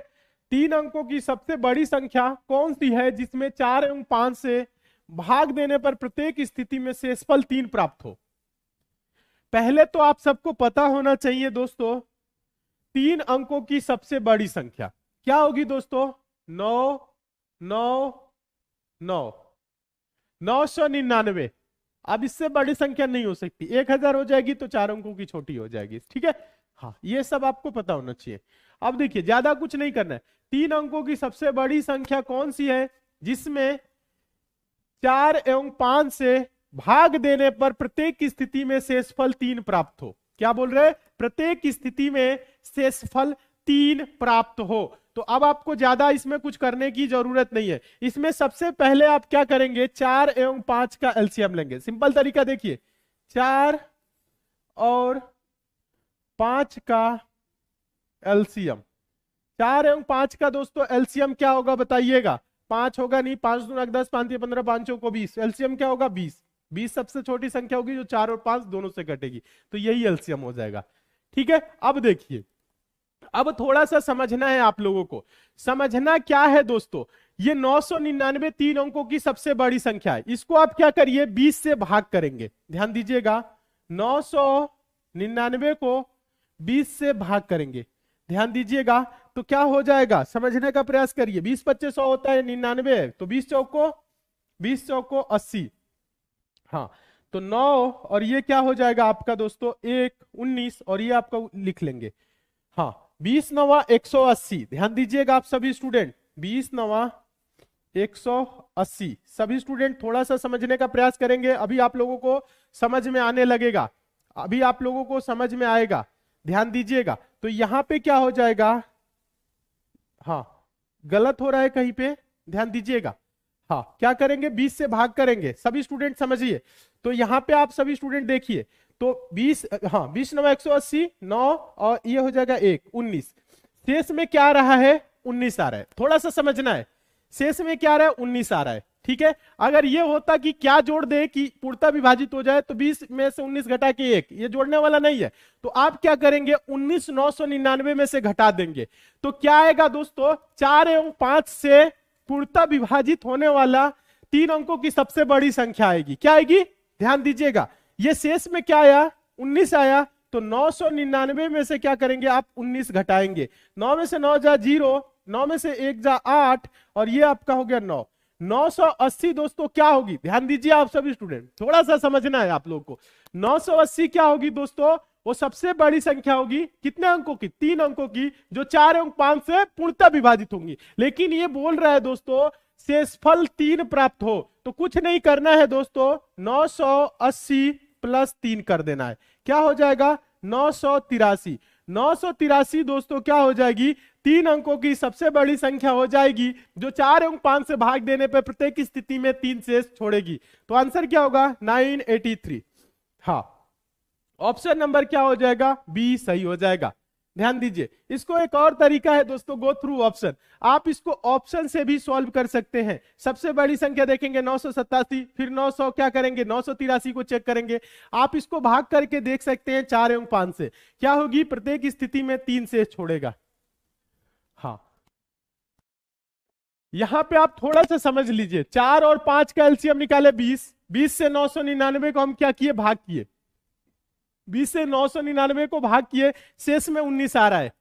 3 अंकों की सबसे बड़ी संख्या कौन सी है जिसमें 4 एवं 5 से भाग देने पर प्रत्येक स्थिति में शेषफल 3 प्राप्त हो। पहले तो आप सबको पता होना चाहिए दोस्तों 3 अंकों की सबसे बड़ी संख्या क्या होगी दोस्तों 9 9 9 999। अब इससे बड़ी संख्या नहीं हो सकती, 1000 हो जाएगी तो 4 अंकों की छोटी हो जाएगी, ठीक है। हाँ ये सब आपको पता होना चाहिए। अब देखिए ज्यादा कुछ नहीं करना है, 3 अंकों की सबसे बड़ी संख्या कौन सी है जिसमें 4 एवं 5 से भाग देने पर प्रत्येक स्थिति में शेषफल 3 प्राप्त हो। क्या बोल रहे हैं, प्रत्येक स्थिति में शेषफल 3 प्राप्त हो। तो अब आपको ज्यादा इसमें कुछ करने की जरूरत नहीं है। इसमें सबसे पहले आप क्या करेंगे 4 एवं 5 का एलसीएम लेंगे। सिंपल तरीका देखिए 4 और 5 का एलसीएम, 4 एवं 5 का दोस्तों एलसीएम क्या होगा बताइएगा। 5 होगा नहीं, 5 दूना 10, 5 या 15, 5 को 20, एलसीएम क्या होगा 20। 20 सबसे छोटी संख्या होगी जो 4 और 5 दोनों से कटेगी, तो यही एलसीएम हो जाएगा, ठीक है। अब देखिए अब थोड़ा सा समझना है आप लोगों को। समझना क्या है दोस्तों, ये 999 3 अंकों की सबसे बड़ी संख्या है। इसको आप क्या करिए 20 से भाग करेंगे। ध्यान दीजिएगा 999 को 20 से भाग करेंगे, ध्यान दीजिएगा तो क्या हो जाएगा समझने का प्रयास करिए। 20 25 100 होता है 99 है, तो 20 चौको 80। हाँ तो 9 और ये क्या हो जाएगा आपका दोस्तों 1 19 और ये आपका लिख लेंगे। हाँ 20 9 180। ध्यान दीजिएगा आप सभी स्टूडेंट 20 9 180। सभी स्टूडेंट थोड़ा सा समझने का प्रयास करेंगे, अभी आप लोगों को समझ में आने लगेगा, अभी आप लोगों को समझ में आएगा। ध्यान दीजिएगा तो यहां पे क्या हो जाएगा, हाँ गलत हो रहा है कहीं पे, ध्यान दीजिएगा। हाँ क्या करेंगे 20 से भाग करेंगे, सभी स्टूडेंट समझिए। तो यहां पे आप सभी स्टूडेंट देखिए तो 20 हाँ 20 9 180 9 और ये हो जाएगा 1 19। शेष में क्या आ रहा है 19 आ रहा है, थोड़ा सा समझना है। शेष में क्या आ रहा है 19 आ रहा है, ठीक है। अगर ये होता कि क्या जोड़ दे कि पूर्णतः विभाजित हो जाए तो 20 में से 19 घटा के 1, ये जोड़ने वाला नहीं है, तो आप क्या करेंगे 19,999 में से घटा देंगे, तो क्या आएगा दोस्तों 4 एवं 5 से पूर्णतः विभाजित होने वाला 3 अंकों की सबसे बड़ी संख्या आएगी। क्या आएगी, ध्यान दीजिएगा, ये शेष में क्या आया 19 आया, तो 999 में से क्या करेंगे आप 19 घटाएंगे, 9 में से 9 जा 0, 9 में से 1 जा 8 और ये आपका हो गया 9, 980 दोस्तों क्या होगी, ध्यान दीजिए आप सभी स्टूडेंट, थोड़ा सा समझना है आप लोग को। 980 क्या होगी दोस्तों, वो सबसे बड़ी संख्या होगी कितने अंकों की, 3 अंकों की, जो 4 एवं 5 से पूर्णतः विभाजित होंगी। लेकिन ये बोल रहा है दोस्तों शेषफल 3 प्राप्त हो, तो कुछ नहीं करना है दोस्तों, 980 प्लस 3 कर देना है, क्या हो जाएगा 983। 983 दोस्तों क्या हो जाएगी, 3 अंकों की सबसे बड़ी संख्या हो जाएगी, जो 4 एवं 5 से भाग देने पर प्रत्येक स्थिति में 3 शेष छोड़ेगी। तो आंसर क्या होगा 983। हाँ, ऑप्शन नंबर क्या हो जाएगा, बी सही हो जाएगा। ध्यान दीजिए, इसको एक और तरीका है दोस्तों, गो थ्रू ऑप्शन, आप इसको ऑप्शन से भी सॉल्व कर सकते हैं। सबसे बड़ी संख्या देखेंगे 987, फिर 900 क्या करेंगे 983 को चेक करेंगे, आप इसको भाग करके देख सकते हैं 4 एवं 5 से, क्या होगी प्रत्येक स्थिति में 3 शेष छोड़ेगा। हाँ, यहां पे आप थोड़ा सा समझ लीजिए, 4 और 5 का एलसीएम निकाले 20, 20 से 999 को हम क्या किए भाग किए, 20 से 999 को भाग किए, शेष में 19 आ रहा है,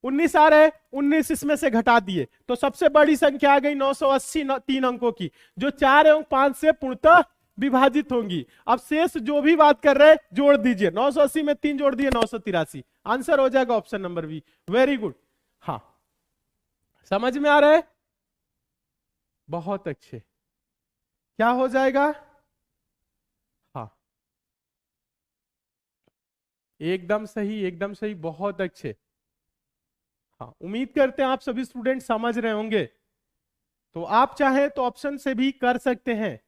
19 आ रहा है, 19 इसमें से घटा दिए, तो सबसे बड़ी संख्या आ गई 980 3 अंकों की, जो 4 एवं 5 से पूर्णतः विभाजित होंगी। अब शेष जो भी बात कर रहे हैं जोड़ दीजिए, 980 में 3 जोड़ दिए 983, आंसर हो जाएगा option number B. Very good. हाँ, समझ में आ रहा है, बहुत अच्छे, क्या हो जाएगा, हाँ एकदम सही, एकदम सही, बहुत अच्छे। हाँ, उम्मीद करते हैं आप सभी स्टूडेंट समझ रहे होंगे, तो आप चाहे तो ऑप्शन से भी कर सकते हैं।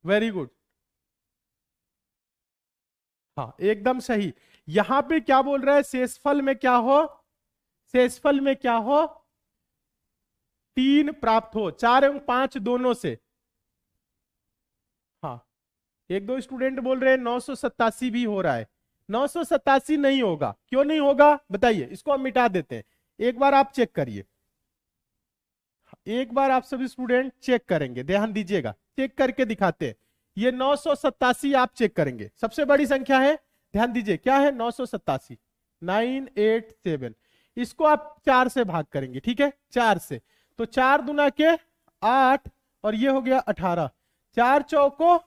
Very good. हाँ एकदम सही। यहां पे क्या बोल रहा है, शेषफल में क्या हो, शेषफल में क्या हो 3 प्राप्त हो, 4 एवं 5 दोनों से। हाँ, एक दो स्टूडेंट बोल रहे हैं 987 भी हो रहा है, 987 नहीं होगा, क्यों नहीं होगा बताइए, इसको हम मिटा देते हैं, एक बार आप चेक करिए, एक बार आप सभी स्टूडेंट चेक करेंगे, ध्यान दीजिएगा, चेक करके दिखाते हैं। ये 987 आप चेक करेंगे, सबसे बड़ी संख्या है, ध्यान दीजिए क्या है 987, 987, इसको आप 4 से भाग करेंगे, ठीक है 4 से, तो 4 दूना के 8 और ये हो गया 18, 4 चौको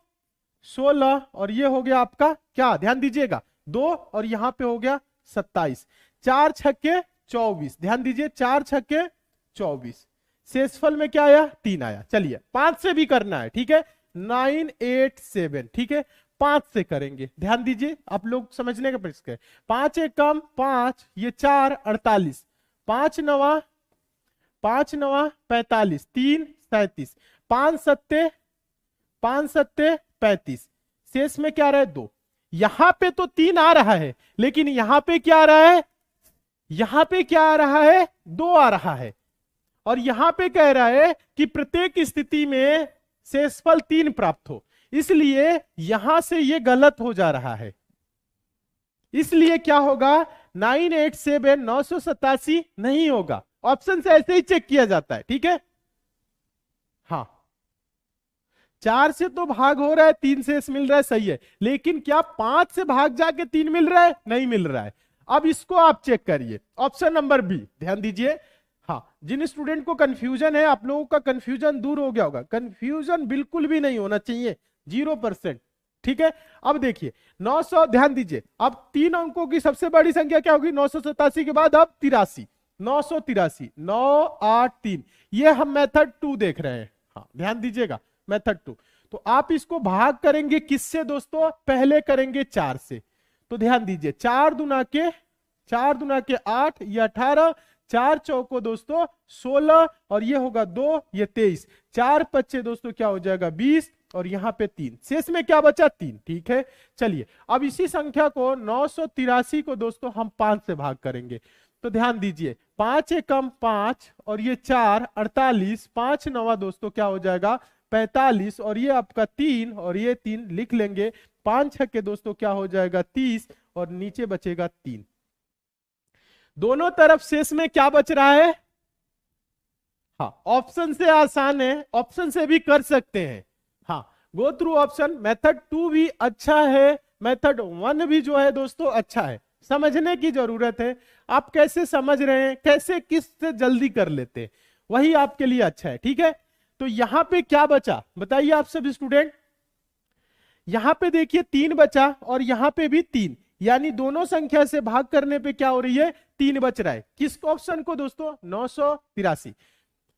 16 और ये हो गया आपका क्या, ध्यान दीजिएगा 2 और यहां पे हो गया 27, 4 छक्के 24, ध्यान दीजिए 4 छक्के 24, शेषफल में क्या आया 3 आया। चलिए 5 से भी करना है, ठीक है 987, ठीक है 5 से करेंगे, ध्यान दीजिए आप लोग समझने का प्रयास करें, 5 एक कम 5, ये 4 48, 5 नवा 45, 3 37, 5 सत्ते 35, शेष में क्या आ रहा है 2, यहां पे तो 3 आ रहा है, लेकिन यहां पे क्या आ रहा है, यहां पे क्या आ रहा है 2 आ रहा है, और यहां पे कह रहा है कि प्रत्येक स्थिति में शेषफल 3 प्राप्त हो, इसलिए यहां से ये गलत हो जा रहा है, इसलिए क्या होगा 987 987 नहीं होगा, ऑप्शन से ऐसे ही चेक किया जाता है, ठीक है। हाँ, 4 से तो भाग हो रहा है, 3 से मिल रहा है, सही है, लेकिन क्या 5 से भाग जाके 3 मिल रहा है, नहीं मिल रहा है। अब इसको आप चेक करिए, ऑप्शन नंबर बी, ध्यान दीजिए। हाँ, जिन स्टूडेंट को कंफ्यूजन है, आप लोगों का कंफ्यूजन दूर हो गया होगा, कंफ्यूजन बिल्कुल भी नहीं होना चाहिए, 0%, ठीक है। अब देखिए 900, ध्यान दीजिए, अब 3 अंकों की सबसे बड़ी संख्या क्या होगी 987 के बाद अब 83, 983, 983, ये हम मेथड 2 देख रहे हैं। हाँ ध्यान दीजिएगा, मेथड 2, तो आप इसको भाग करेंगे किससे दोस्तों, पहले करेंगे 4 से, तो ध्यान दीजिए 4 दूना के 8, ये 18, 4 चौको दोस्तों 16 और ये होगा 2, ये 23, 4 पच्चे दोस्तों क्या हो जाएगा 20 और यहां पे 3, शेष में क्या बचा 3, ठीक है। चलिए अब इसी संख्या को 983 को दोस्तों हम 5 से भाग करेंगे, तो ध्यान दीजिए 5 एकम 5 और ये 4 48, 5 नवा दोस्तों क्या हो जाएगा 45 और ये आपका 3 और ये 3 लिख लेंगे, 5 छक्के दोस्तों क्या हो जाएगा 30 और नीचे बचेगा 3। दोनों तरफ शेष में क्या बच रहा है? हाँ, ऑप्शन से आसान है, ऑप्शन से भी कर सकते हैं। हाँ, गो थ्रू ऑप्शन। मेथड 2 भी अच्छा है, मेथड 1 भी जो है दोस्तों अच्छा है। समझने की जरूरत है, आप कैसे समझ रहे हैं, कैसे किस से जल्दी कर लेते हैं, वही आपके लिए अच्छा है। ठीक है, तो यहां पे क्या बचा बताइए आप सब स्टूडेंट। यहां पे देखिए 3 बचा और यहां पे भी 3, यानी दोनों संख्या से भाग करने पे क्या हो रही है 3 बच रहा है। किस ऑप्शन को दोस्तों 983।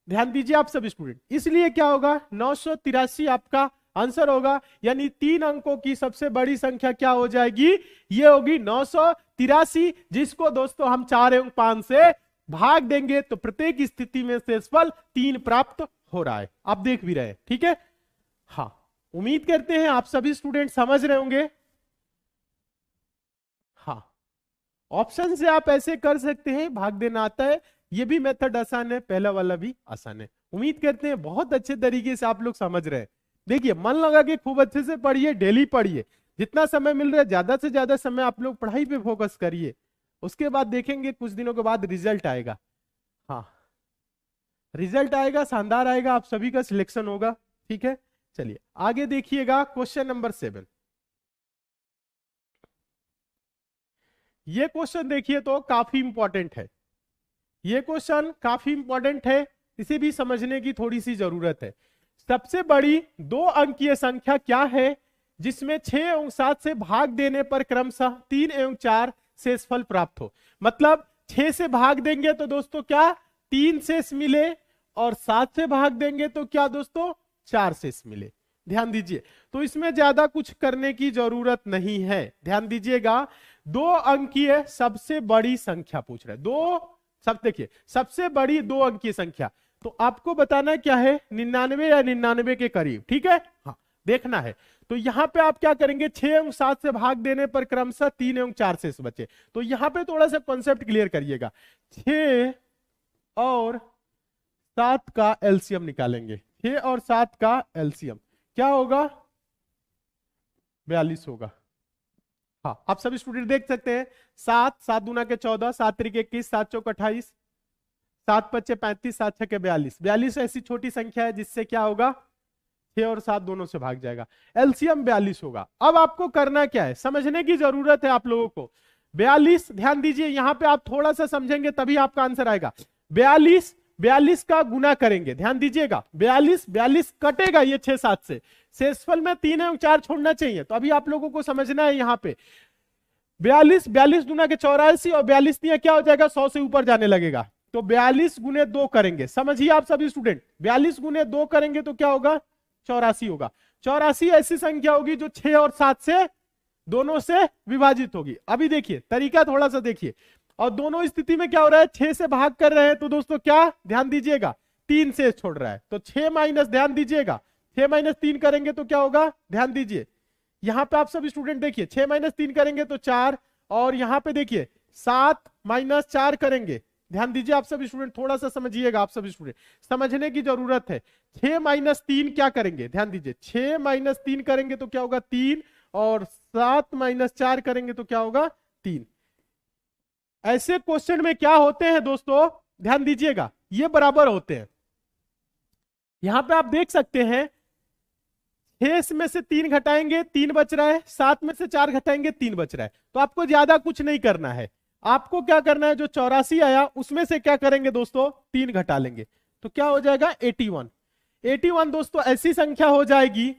ध्यान दीजिए आप सब स्टूडेंट, इसलिए क्या होगा 983 आपका आंसर होगा, यानी 3 अंकों की सबसे बड़ी संख्या क्या हो जाएगी, ये होगी 983, जिसको दोस्तों हम 4 एवं 5 से भाग देंगे तो प्रत्येक स्थिति में शेषफल 3 प्राप्त हो रहा है। आप देख भी रहे हैं। ठीक है, हाँ, उम्मीद करते हैं आप सभी स्टूडेंट समझ रहे होंगे। हाँ, ऑप्शन से आप ऐसे कर सकते हैं, भाग देना आता है, ये भी मेथड आसान है, पहला वाला भी आसान है। उम्मीद करते हैं बहुत अच्छे तरीके से आप लोग समझ रहे हैं। देखिए मन लगा के खूब अच्छे से पढ़िए, डेली पढ़िए, जितना समय मिल रहा है ज्यादा से ज्यादा समय आप लोग पढ़ाई पे फोकस करिए। उसके बाद देखेंगे कुछ दिनों के बाद रिजल्ट आएगा। हाँ, रिजल्ट आएगा, शानदार आएगा, आप सभी का सिलेक्शन होगा। ठीक है, चलिए आगे देखिएगा क्वेश्चन नंबर 7। ये क्वेश्चन देखिए तो काफी इंपॉर्टेंट है, ये क्वेश्चन काफी इंपॉर्टेंट है, इसे भी समझने की थोड़ी सी जरूरत है। सबसे बड़ी 2 अंकीय संख्या क्या है जिसमें 6 एवं 7 से भाग देने पर क्रमशः 3 एवं 4 शेषफल प्राप्त हो। मतलब 6 से भाग देंगे तो दोस्तों क्या 3 शेष मिले, और 7 से भाग देंगे तो क्या दोस्तों 4 शेष मिले। ध्यान दीजिए, तो इसमें ज्यादा कुछ करने की जरूरत नहीं है। ध्यान दीजिएगा, 2 अंकीय सबसे बड़ी संख्या पूछ रहा है, देखिए सबसे बड़ी 2 अंकीय संख्या, तो आपको बताना क्या है 99 या 99 के करीब। ठीक है, हाँ देखना है। तो यहां पे आप क्या करेंगे 6 एवं 7 से भाग देने पर क्रमशः 3 एवं 4 शेष बचे। तो यहां पे थोड़ा सा कॉन्सेप्ट क्लियर करिएगा। 6 और 7 का एलसीएम निकालेंगे, 6 और 7 का एलसीएम क्या होगा 42 होगा। हाँ, आप सभी स्टूडेंट देख सकते हैं, 7 दूना के 14, 7 त्रिक 21, 7 चौक 28, 7 पच्चे 35, 7 छके 42। 42 ऐसी छोटी संख्या है जिससे क्या होगा 6 और 7 दोनों से भाग जाएगा, एलसीएम 42 होगा। अब आपको करना क्या है, समझने की जरूरत है आप लोगों को। 42, ध्यान दीजिए यहां पे आप थोड़ा सा समझेंगे तभी आपका आंसर आएगा। 42 का गुना करेंगे, ध्यान दीजिएगा 42 कटेगा ये 6 7 से, शेषफल में 3 एवं 4 छोड़ना चाहिए। तो अभी आप लोगों को समझना है यहाँ पे 42 गुना के 84 और 42 क्या हो जाएगा 100 से ऊपर जाने लगेगा। तो 42 गुने 2 करेंगे, समझिए आप सभी स्टूडेंट, 42 गुने 2 करेंगे तो क्या होगा 84 होगा। 84 ऐसी संख्या होगी जो 6 और 7 से दोनों से विभाजित होगी। अभी देखिए तरीका थोड़ा सा देखिए, और दोनों स्थिति में क्या हो रहा है 6 से भाग कर रहे हैं तो दोस्तों क्या ध्यान दीजिएगा 3 से छोड़ रहा है, तो 6 माइनस, ध्यान दीजिएगा 6 माइनस 3 करेंगे तो क्या होगा, ध्यान दीजिए यहां पे आप सब स्टूडेंट देखिए 6 माइनस 3 करेंगे तो 4, और यहां पे देखिए 7 माइनस 4 करेंगे, ध्यान दीजिए आप सब स्टूडेंट थोड़ा सा समझिएगा, आप सब स्टूडेंट समझने की जरूरत है। 6 माइनस 3 क्या करेंगे, ध्यान दीजिए 6 माइनस 3 करेंगे तो क्या होगा 3, और 7 माइनस 4 करेंगे तो क्या होगा 3। ऐसे क्वेश्चन में क्या होते हैं दोस्तों, ध्यान दीजिएगा ये बराबर होते हैं। यहां पे आप देख सकते हैं 6 में से 3 घटाएंगे 3 बच रहा है, 7 में से 4 घटाएंगे 3 बच रहा है। तो आपको ज्यादा कुछ नहीं करना है, आपको क्या करना है जो 84 आया उसमें से क्या करेंगे दोस्तों 3 घटा लेंगे तो क्या हो जाएगा 81 दोस्तों ऐसी संख्या हो जाएगी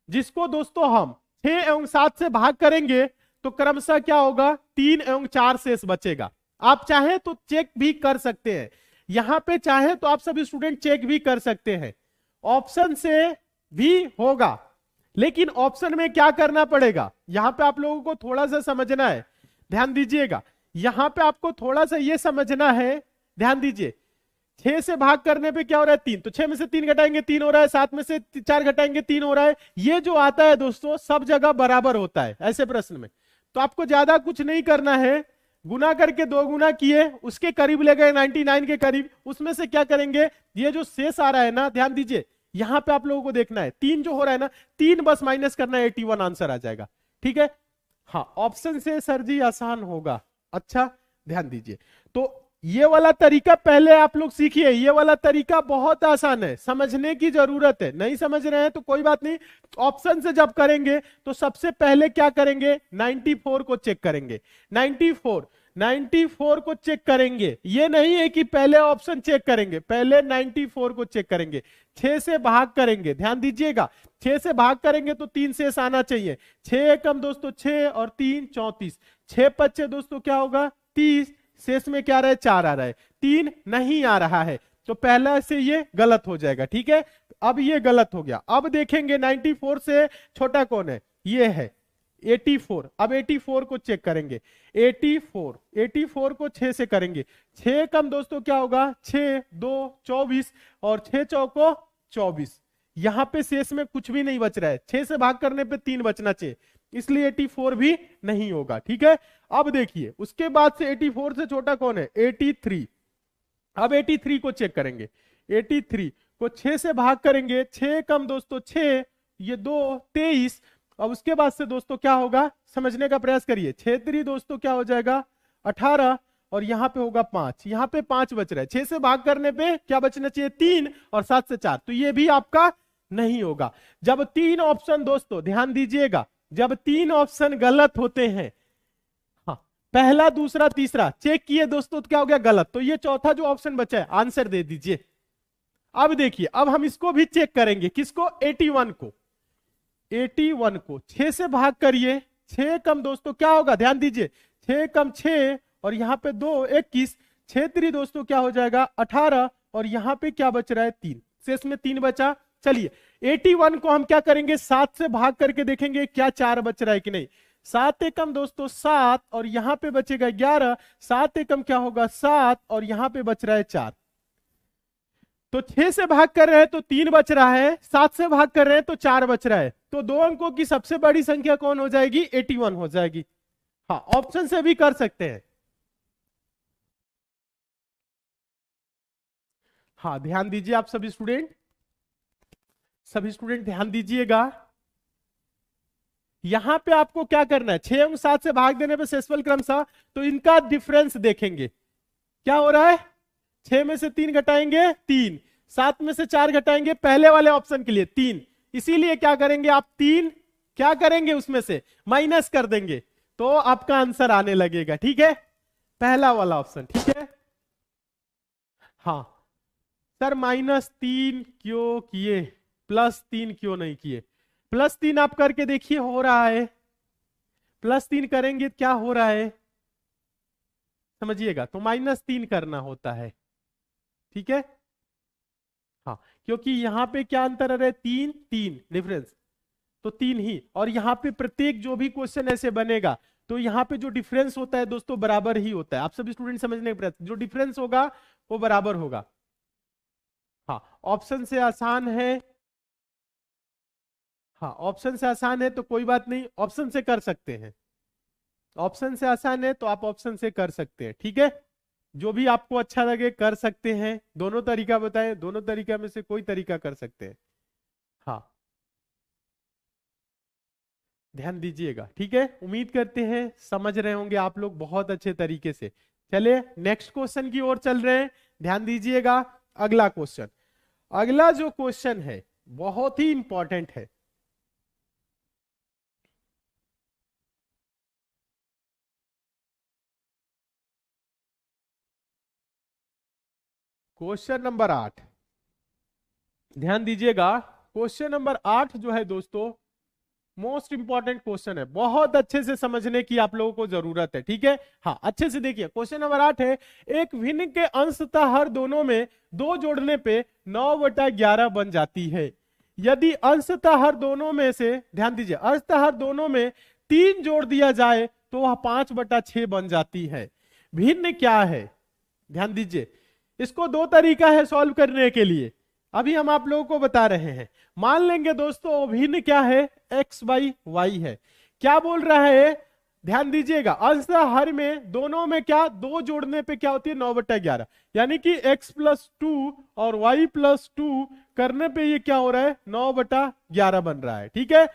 जिसको दोस्तों हम 6 एवं 7 से भाग करेंगे तो क्रमशः क्या होगा 3 एवं 4 शेष बचेगा। आप चाहे तो चेक भी कर सकते हैं, यहां पे चाहे तो आप सभी स्टूडेंट चेक भी कर सकते हैं, ऑप्शन से भी होगा, लेकिन ऑप्शन में क्या करना पड़ेगा यहां पे आप लोगों को थोड़ा सा समझना है। ध्यान दीजिएगा यहां पे आपको थोड़ा सा यह समझना है, ध्यान दीजिए 6 से भाग करने पे क्या हो रहा है 3, तो 6 में से 3 घटाएंगे 3 हो रहा है, 7 में से 4 घटाएंगे 3 हो रहा है। ये जो आता है दोस्तों सब जगह बराबर होता है ऐसे प्रश्न में, तो आपको ज्यादा कुछ नहीं करना है, गुना करके 2 गुना किए, उसके करीब ले गए 99 के करीब, उसमें से क्या करेंगे, ये जो शेष आ रहा है ना, ध्यान दीजिए यहां पे आप लोगों को देखना है 3 जो हो रहा है ना, 3 बस माइनस करना है, 81 आंसर आ जाएगा। ठीक है, हाँ ऑप्शन से सर जी आसान होगा। अच्छा ध्यान दीजिए, तो ये वाला तरीका पहले आप लोग सीखिए, ये वाला तरीका बहुत आसान है, समझने की जरूरत है, नहीं समझ रहे हैं तो कोई बात नहीं। ऑप्शन से जब करेंगे तो सबसे पहले क्या करेंगे, 94 को चेक करेंगे, 94 को चेक करेंगे। ये नहीं है कि पहले ऑप्शन चेक करेंगे, पहले 94 को चेक करेंगे, 6 से भाग करेंगे, ध्यान दीजिएगा 6 से भाग करेंगे तो 3 शेष आना चाहिए, 6 कम दोस्तों 6 और 3 34, 6 बच्चे दोस्तों क्या होगा 30, शेष में क्या रहा है 4 आ रहा है, 3 नहीं आ रहा है, तो पहला से ये गलत हो जाएगा। ठीक है, अब ये गलत हो गया। अब देखेंगे 94 से छोटा कौन है, ये है 84। अब 84 को चेक करेंगे, 84 को 6 से करेंगे, 6 कम दोस्तों क्या होगा 6 2 24 और 6 चौको 24, यहां पे शेष में कुछ भी नहीं बच रहा है, 6 से भाग करने पे 3 बचना चाहिए, इसलिए 84 भी नहीं होगा। ठीक है, अब देखिए उसके बाद से 84 से छोटा कौन है 83। अब 83 को चेक करेंगे, 83 को 6 से भाग करेंगे, 6 कम दोस्तों 6, ये 2 23। अब उसके बाद से दोस्तों क्या होगा, समझने का प्रयास करिए, 6 3 दोस्तों क्या हो जाएगा 18 और यहां पे होगा 5, यहां पे 5 बच रहा है, 6 से भाग करने पे क्या बचना चाहिए 3 और 7 से 4, तो ये भी आपका नहीं होगा। जब 3 ऑप्शन दोस्तों ध्यान दीजिएगा, जब 3 ऑप्शन गलत होते हैं, हाँ पहला दूसरा तीसरा चेक किए दोस्तों तो क्या हो गया गलत, तो ये चौथा जो ऑप्शन बचा है आंसर दे दीजिए। अब देखिए, अब हम इसको भी चेक करेंगे, किसको 81 को, 81 को 6 से भाग करिए, 6 कम दोस्तों क्या होगा ध्यान दीजिए, 6 कम 6 और यहां पे 2 21, 6 3 दोस्तों क्या हो जाएगा 18 और यहां पे क्या बच रहा है 3, शेष में 3 बचा। चलिए 81 को हम क्या करेंगे 7 से भाग करके देखेंगे क्या 4 बच रहा है कि नहीं, 7 एकम दोस्तों 7 और यहां पे बचेगा 11, 7 एकम क्या होगा 7 और यहां पे बच रहा है 4, तो 6 से भाग कर रहे हैं तो 3 बच रहा है, 7 से भाग कर रहे हैं तो 4 बच रहा है, तो 2 अंकों की सबसे बड़ी संख्या कौन हो जाएगी 81 हो जाएगी। हाँ ऑप्शन से भी कर सकते हैं। हाँ ध्यान दीजिए आप सभी स्टूडेंट ध्यान दीजिएगा, यहां पे आपको क्या करना है 6 और 7 से भाग देने पे शेषफल क्रमशः, तो इनका डिफरेंस देखेंगे क्या हो रहा है, 6 में से 3 घटाएंगे 3, 7 में से 4 घटाएंगे पहले वाले ऑप्शन के लिए 3, इसीलिए क्या करेंगे आप 3 क्या करेंगे उसमें से माइनस कर देंगे तो आपका आंसर आने लगेगा। ठीक है, पहला वाला ऑप्शन। ठीक है, हाँ सर -3 क्यों किए, +3 क्यों नहीं किए, +3 आप करके देखिए हो रहा है, +3 करेंगे क्या हो रहा है समझिएगा, तो -3 करना होता है। ठीक है, हाँ क्योंकि यहां पे क्या अंतर है 3 3 डिफरेंस, तो 3 ही, और यहां पे प्रत्येक जो भी क्वेश्चन ऐसे बनेगा तो यहां पे जो डिफरेंस होता है दोस्तों बराबर ही होता है, आप सभी स्टूडेंट समझने का प्रयत्न, जो डिफरेंस होगा वो बराबर होगा। हाँ ऑप्शन से आसान है, हाँ ऑप्शन से आसान है तो कोई बात नहीं, ऑप्शन से कर सकते हैं, ऑप्शन से आसान है तो आप ऑप्शन से कर सकते हैं। ठीक है, जो भी आपको अच्छा लगे कर सकते हैं, दोनों तरीका बताएं, दोनों तरीका में से कोई तरीका कर सकते हैं। हाँ ध्यान दीजिएगा। ठीक है, उम्मीद करते हैं समझ रहे होंगे आप लोग बहुत अच्छे तरीके से। चलिए नेक्स्ट क्वेश्चन की ओर चल रहे हैं, ध्यान दीजिएगा। अगला क्वेश्चन, अगला जो क्वेश्चन है बहुत ही इंपॉर्टेंट है। क्वेश्चन नंबर 8, ध्यान दीजिएगा। क्वेश्चन नंबर 8 जो है दोस्तों मोस्ट इंपॉर्टेंट क्वेश्चन है, बहुत अच्छे से समझने की आप लोगों को जरूरत है। ठीक है, हाँ अच्छे से देखिए, क्वेश्चन नंबर 8 है, एक भिन्न के अंशतः हर दोनों में 2 जोड़ने पे 9/11 बन जाती है। यदि अंशतः हर दोनों में से, ध्यान दीजिए, अंशतः हर दोनों में 3 जोड़ दिया जाए तो वह 5/6 बन जाती है। भिन्न क्या है, ध्यान दीजिए, इसको 2 तरीका है सॉल्व करने के लिए, अभी हम आप लोगों को बता रहे हैं। मान लेंगे दोस्तों भिन्न क्या है x/y है, क्या बोल रहा है, ध्यान दीजिएगा, अंशतः हर में दोनों में क्या, दो जोड़ने पे क्या होती है 9/11, यानी कि x+2 और y+2 करने पे ये क्या हो रहा है 9/11 बन रहा है। ठीक है,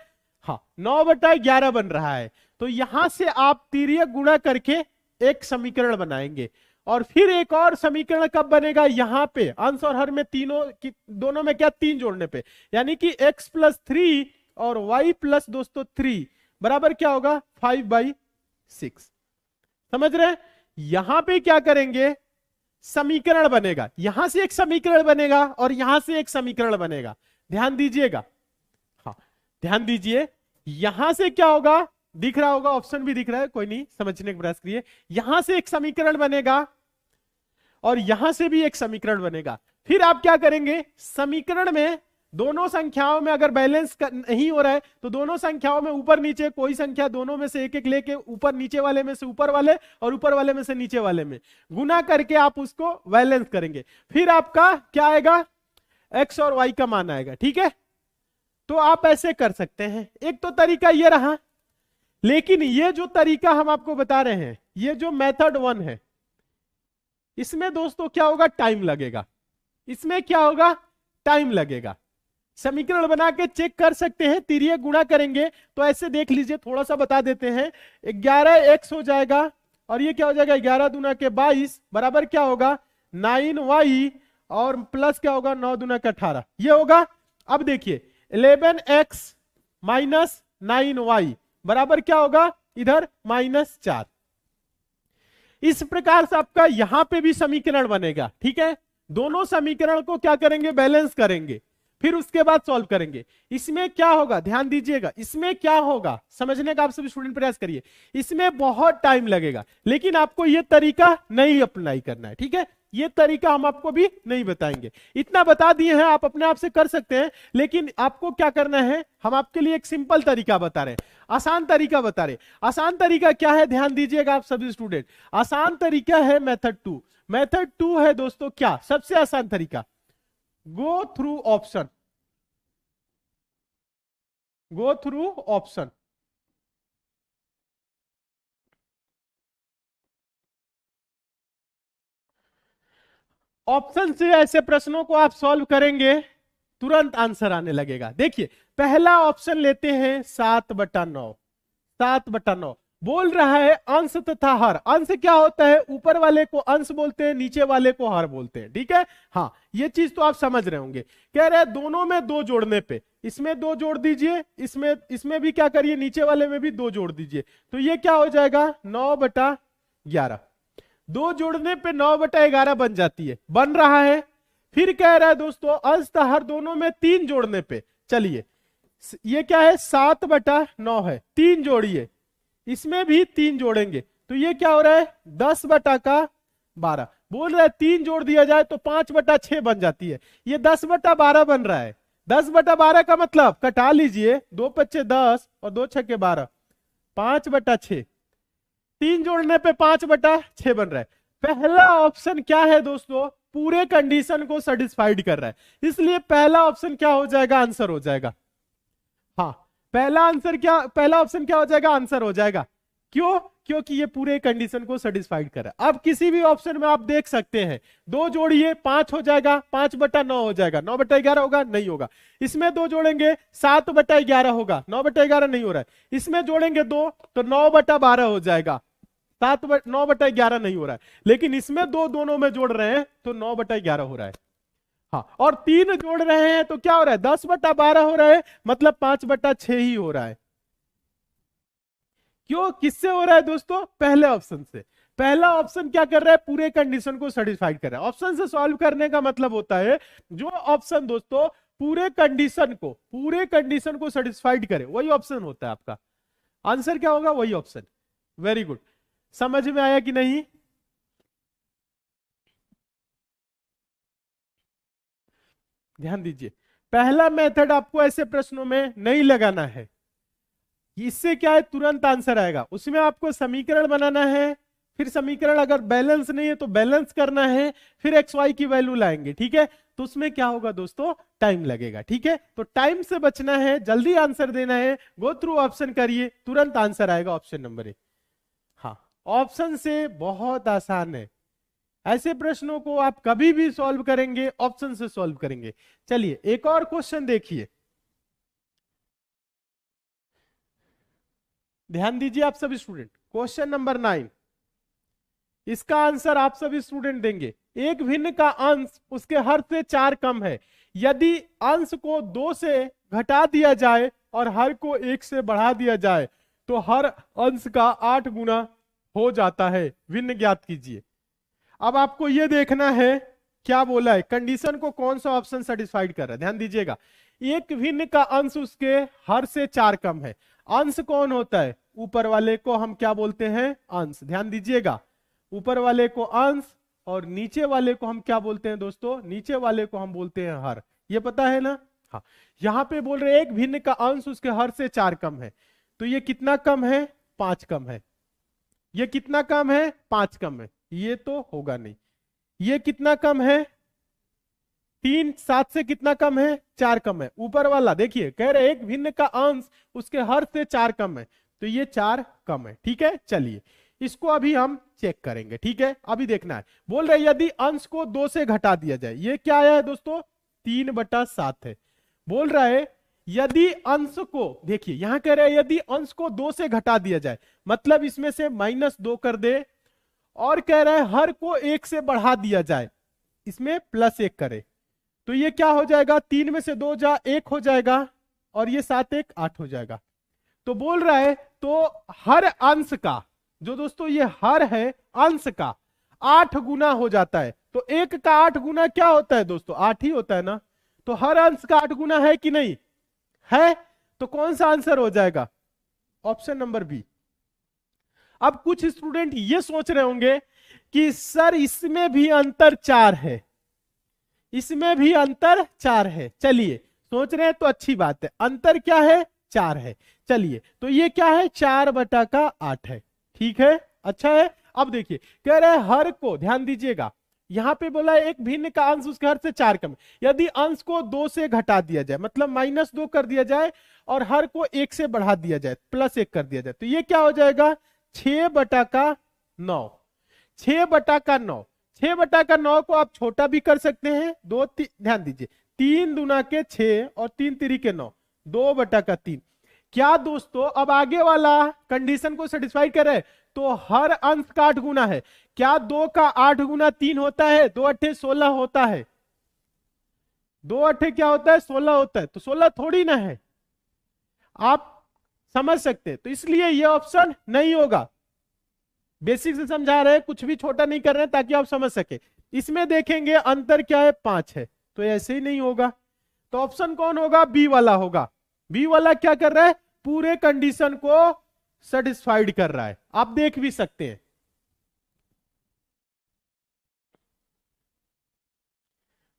हाँ 9/11 बन रहा है। तो यहां से आप तिर्यक गुणा करके एक समीकरण बनाएंगे, और फिर एक और समीकरण कब बनेगा, यहां पे अंश और हर में दोनों में क्या 3 जोड़ने पे, यानी कि x+3 और y+ दोस्तों 3 बराबर क्या होगा 5/6। समझ रहे हैं, यहां पे क्या करेंगे, समीकरण बनेगा, यहां से एक समीकरण बनेगा और यहां से एक समीकरण बनेगा। ध्यान दीजिएगा, हाँ ध्यान दीजिए, यहां से क्या होगा, दिख रहा होगा, ऑप्शन भी दिख रहा है, कोई नहीं, समझने का प्रयास करिए। यहां से एक समीकरण बनेगा और यहां से भी एक समीकरण बनेगा। फिर आप क्या करेंगे, समीकरण में दोनों संख्याओं में अगर बैलेंस नहीं हो रहा है तो दोनों संख्याओं में ऊपर नीचे कोई संख्या दोनों में से एक एक लेके ऊपर नीचे वाले में से ऊपर वाले और ऊपर वाले में से नीचे वाले में गुना करके आप उसको बैलेंस करेंगे। फिर आपका क्या आएगा, एक्स और वाई का मान आएगा। ठीक है, तो आप ऐसे कर सकते हैं। एक तो तरीका ये रहा, लेकिन ये जो तरीका हम आपको बता रहे हैं, ये जो मेथड 1 है, इसमें दोस्तों क्या होगा, टाइम लगेगा। इसमें क्या होगा, टाइम लगेगा। समीकरण बना के चेक कर सकते हैं, तिर्यक गुणा करेंगे तो ऐसे देख लीजिए, थोड़ा सा बता देते हैं। 11x हो जाएगा और ये क्या हो जाएगा 11 दूना के 22 बराबर क्या होगा 9y और प्लस क्या होगा 9 दूना के 18 ये होगा। अब देखिए 11x माइनस 9y बराबर क्या होगा इधर -4। इस प्रकार से आपका यहां पे भी समीकरण बनेगा। ठीक है, दोनों समीकरण को क्या करेंगे, बैलेंस करेंगे, फिर उसके बाद सॉल्व करेंगे। इसमें क्या होगा, ध्यान दीजिएगा, इसमें क्या होगा समझने का आप सभी स्टूडेंट प्रयास करिए। इसमें बहुत टाइम लगेगा, लेकिन आपको यह तरीका नहीं अप्लाई करना है। ठीक है, ये तरीका हम आपको भी नहीं बताएंगे, इतना बता दिए हैं, आप अपने आप से कर सकते हैं। लेकिन आपको क्या करना है, हम आपके लिए एक सिंपल तरीका बता रहे हैं, आसान तरीका बता रहे हैं। आसान तरीका क्या है, ध्यान दीजिएगा आप सभी स्टूडेंट, आसान तरीका है मेथड 2। मेथड 2 है दोस्तों क्या, सबसे आसान तरीका, go through option. Go through option, option से ऐसे प्रश्नों को आप सॉल्व करेंगे, तुरंत आंसर आने लगेगा। देखिए पहला ऑप्शन लेते हैं 7/9। 7/9 बोल रहा है अंश तथा हर। अंश क्या होता है, ऊपर वाले को अंश बोलते हैं, नीचे वाले को हर बोलते हैं। ठीक है, हाँ ये चीज तो आप समझ रहे होंगे। कह रहे हैं दोनों में 2 जोड़ने पे, इसमें 2 जोड़ दीजिए, इसमें भी क्या करिए, नीचे वाले में भी 2 जोड़ दीजिए, तो ये क्या हो जाएगा 9/11। 2 जोड़ने पे 9/11 बन जाती है, बन रहा है। फिर कह रहा है दोस्तों अंश तथा हर दोनों में 3 जोड़ने पे, चलिए ये क्या है 7/9 है, 3 जोड़िए, इसमें भी 3 जोड़ेंगे तो ये क्या हो रहा है 10/12। बोल रहा है 3 जोड़ दिया जाए तो 5/6 बन जाती है, ये 10/12 बन रहा है। 10/12 का मतलब कटा लीजिए, 2 पच्चे 10 और 2 छक्के 12, 5/6। 3 जोड़ने पे 5/6 बन रहा है। पहला ऑप्शन क्या है दोस्तों, पूरे कंडीशन को सेटिस्फाइड कर रहा है, इसलिए पहला ऑप्शन क्या हो जाएगा, आंसर हो जाएगा। हाँ पहला ऑप्शन क्या हो जाएगा, आंसर हो जाएगा। क्यों, क्योंकि ये पूरे कंडीशन को सेटिस्फाइड कर रहा है। अब किसी भी ऑप्शन में आप देख सकते हैं 2 जोड़िए 5 हो जाएगा, 5/9 हो जाएगा, 9/11 होगा, नहीं होगा। इसमें 2 जोड़ेंगे 7/11 होगा, 9/11 नहीं हो रहा है। इसमें जोड़ेंगे 2 तो 9/12 हो जाएगा, 9/11 नहीं हो रहा है। लेकिन इसमें 2 दोनों में जोड़ रहे हैं तो 9/11 हो रहा है। हाँ, और 3 जोड़ रहे हैं तो क्या हो रहा है 10/12 हो रहा है, मतलब 5/6 ही हो रहा है। क्यों, किससे हो रहा है दोस्तों, पहले ऑप्शन से। पहला ऑप्शन क्या कर रहा है, पूरे कंडीशन को सेटिस्फाइड कर रहा है। ऑप्शन से सॉल्व करने का मतलब होता है जो ऑप्शन दोस्तों पूरे कंडीशन को सेटिस्फाइड करे, वही ऑप्शन होता है आपका। आंसर क्या होगा, वही ऑप्शन। वेरी गुड, समझ में आया कि नहीं। ध्यान दीजिए, पहला मेथड आपको ऐसे प्रश्नों में नहीं लगाना है, इससे क्या है तुरंत आंसर आएगा। उसमें आपको समीकरण बनाना है, फिर समीकरण अगर बैलेंस नहीं है तो बैलेंस करना है, फिर एक्स वाई की वैल्यू लाएंगे। ठीक है, तो उसमें क्या होगा दोस्तों, टाइम लगेगा। ठीक है, तो टाइम से बचना है, जल्दी आंसर देना है, गो थ्रू ऑप्शन करिए, तुरंत आंसर आएगा ऑप्शन नंबर 1। ऑप्शन से बहुत आसान है। ऐसे प्रश्नों को आप कभी भी सॉल्व करेंगे ऑप्शन से सॉल्व करेंगे। चलिए एक और क्वेश्चन देखिए, ध्यान दीजिए आप सभी स्टूडेंट। क्वेश्चन नंबर 9, इसका आंसर आप सभी स्टूडेंट देंगे। एक भिन्न का अंश उसके हर से 4 कम है, यदि अंश को 2 से घटा दिया जाए और हर को 1 से बढ़ा दिया जाए तो हर अंश का 8 गुना हो जाता है, भिन्न ज्ञात कीजिए। अब आपको यह देखना है क्या बोला है, कंडीशन को कौन सा ऑप्शन सेटिस्फाइड कर रहा है। ध्यान दीजिएगा, एक भिन्न का अंश उसके हर से 4 कम है। अंश कौन होता है, ऊपर वाले को हम क्या बोलते हैं, अंश। ध्यान दीजिएगा, ऊपर वाले को अंश और नीचे वाले को हम क्या बोलते हैं दोस्तों, नीचे वाले को हम बोलते हैं हर। ये पता है ना। हाँ, यहां पे बोल रहे एक भिन्न का अंश उसके हर से 4 कम है, तो ये कितना कम है, 5 कम है। ये कितना कम है, 5 कम है। ये तो होगा नहीं। ये कितना कम है, 3 7 से कितना कम है, 4 कम है। ऊपर वाला देखिए कह रहे एक भिन्न का अंश उसके हर से 4 कम है, तो ये 4 कम है। ठीक है, चलिए इसको अभी हम चेक करेंगे। ठीक है, अभी देखना है। बोल रहे यदि अंश को 2 से घटा दिया जाए, ये क्या आया है दोस्तों, 3/7 है। बोल रहा है यदि अंश को, देखिए यहां कह रहे हैं यदि अंश को 2 से घटा दिया जाए, मतलब इसमें से -2 कर दे, और कह रहा है हर को 1 से बढ़ा दिया जाए, इसमें +1 करे, तो ये क्या हो जाएगा, 3 में से 2 जा 1 हो जाएगा, और ये 7 1 8 हो जाएगा। तो बोल रहा है तो हर अंश का, जो दोस्तों ये हर है अंश का 8 गुना हो जाता है। तो 1 का 8 गुना क्या होता है दोस्तों, 8 ही होता है ना। तो हर अंश का 8 गुना है कि नहीं है, तो कौन सा आंसर हो जाएगा, ऑप्शन नंबर बी। अब कुछ स्टूडेंट ये सोच रहे होंगे कि सर इसमें भी अंतर 4 है, इसमें भी अंतर 4 है। चलिए सोच रहे हैं तो अच्छी बात है, अंतर क्या है, 4 है। चलिए तो ये क्या है, 4/8 है। ठीक है, अच्छा है। अब देखिए कह रहे हैं हर को, ध्यान दीजिएगा यहां पे बोला है एक भिन्न का अंश उसके हर से 4 कम, यदि अंश को 2 से घटा दिया जाए, मतलब -2 कर दिया जाए, और हर को 1 से बढ़ा दिया जाए, +1 कर दिया जाए, तो ये क्या हो जाएगा, 6/9। 6/9, 6/9 को आप छोटा भी कर सकते हैं, 2 ध्यान दीजिए, 3 दूना के 6 और 3 तिरी 9, 2/3। क्या दोस्तों अब आगे वाला कंडीशन को सेटिस्फाई करे, तो हर अंश का 8 गुना है। क्या 2 का 8 गुना 3 होता है, 2 8 16 होता है, 2 8 क्या होता है, 16 होता है। तो 16 थोड़ी ना है, आप समझ सकते हैं। तो इसलिए ये ऑप्शन नहीं होगा। बेसिक से समझा रहे हैं, कुछ भी छोटा नहीं कर रहे हैं ताकि आप समझ सके। इसमें देखेंगे अंतर क्या है, 5 है, तो ऐसे ही नहीं होगा। तो ऑप्शन कौन होगा, बी वाला होगा। बी वाला क्या कर रहा है, पूरे कंडीशन को सेटिस्फाइड कर रहा है, आप देख भी सकते हैं।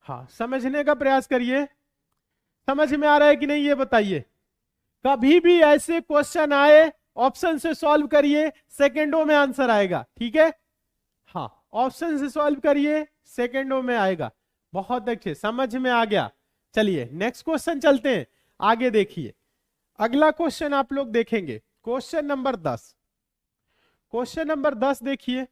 हाँ, समझने का प्रयास करिए, समझ में आ रहा है कि नहीं ये बताइए। कभी भी ऐसे क्वेश्चन आए ऑप्शन से सॉल्व करिए, सेकंडों में आंसर आएगा। ठीक है, हाँ ऑप्शन से सॉल्व करिए, सेकंडों में आएगा। बहुत अच्छे, समझ में आ गया। चलिए नेक्स्ट क्वेश्चन चलते हैं, आगे देखिए। अगला क्वेश्चन आप लोग देखेंगे, क्वेश्चन नंबर 10। क्वेश्चन नंबर 10 देखिए,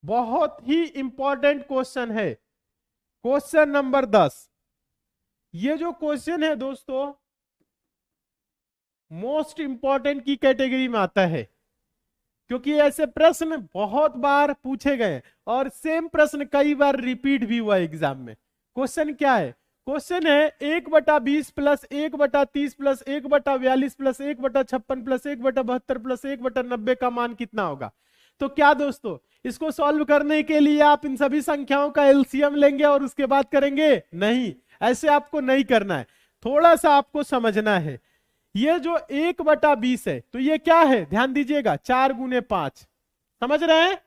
बहुत ही इंपॉर्टेंट क्वेश्चन है। क्वेश्चन नंबर 10, ये जो क्वेश्चन है दोस्तों मोस्ट इंपॉर्टेंट की कैटेगरी में आता है, क्योंकि ऐसे प्रश्न बहुत बार पूछे गए और सेम प्रश्न कई बार रिपीट भी हुआ एग्जाम में। क्वेश्चन क्या है, क्वेश्चन है 1/20 + 1/30 + 1/42 + 1/56 + 1/72 + 1/90 का मान कितना होगा। तो क्या दोस्तों इसको सॉल्व करने के लिए आप इन सभी संख्याओं का एलसीएम लेंगे और उसके बाद करेंगे, नहीं, ऐसे आपको नहीं करना है। थोड़ा सा आपको समझना है। ये जो 1/20 है, तो ये क्या है, ध्यान दीजिएगा, 4 × 5, समझ रहे हैं।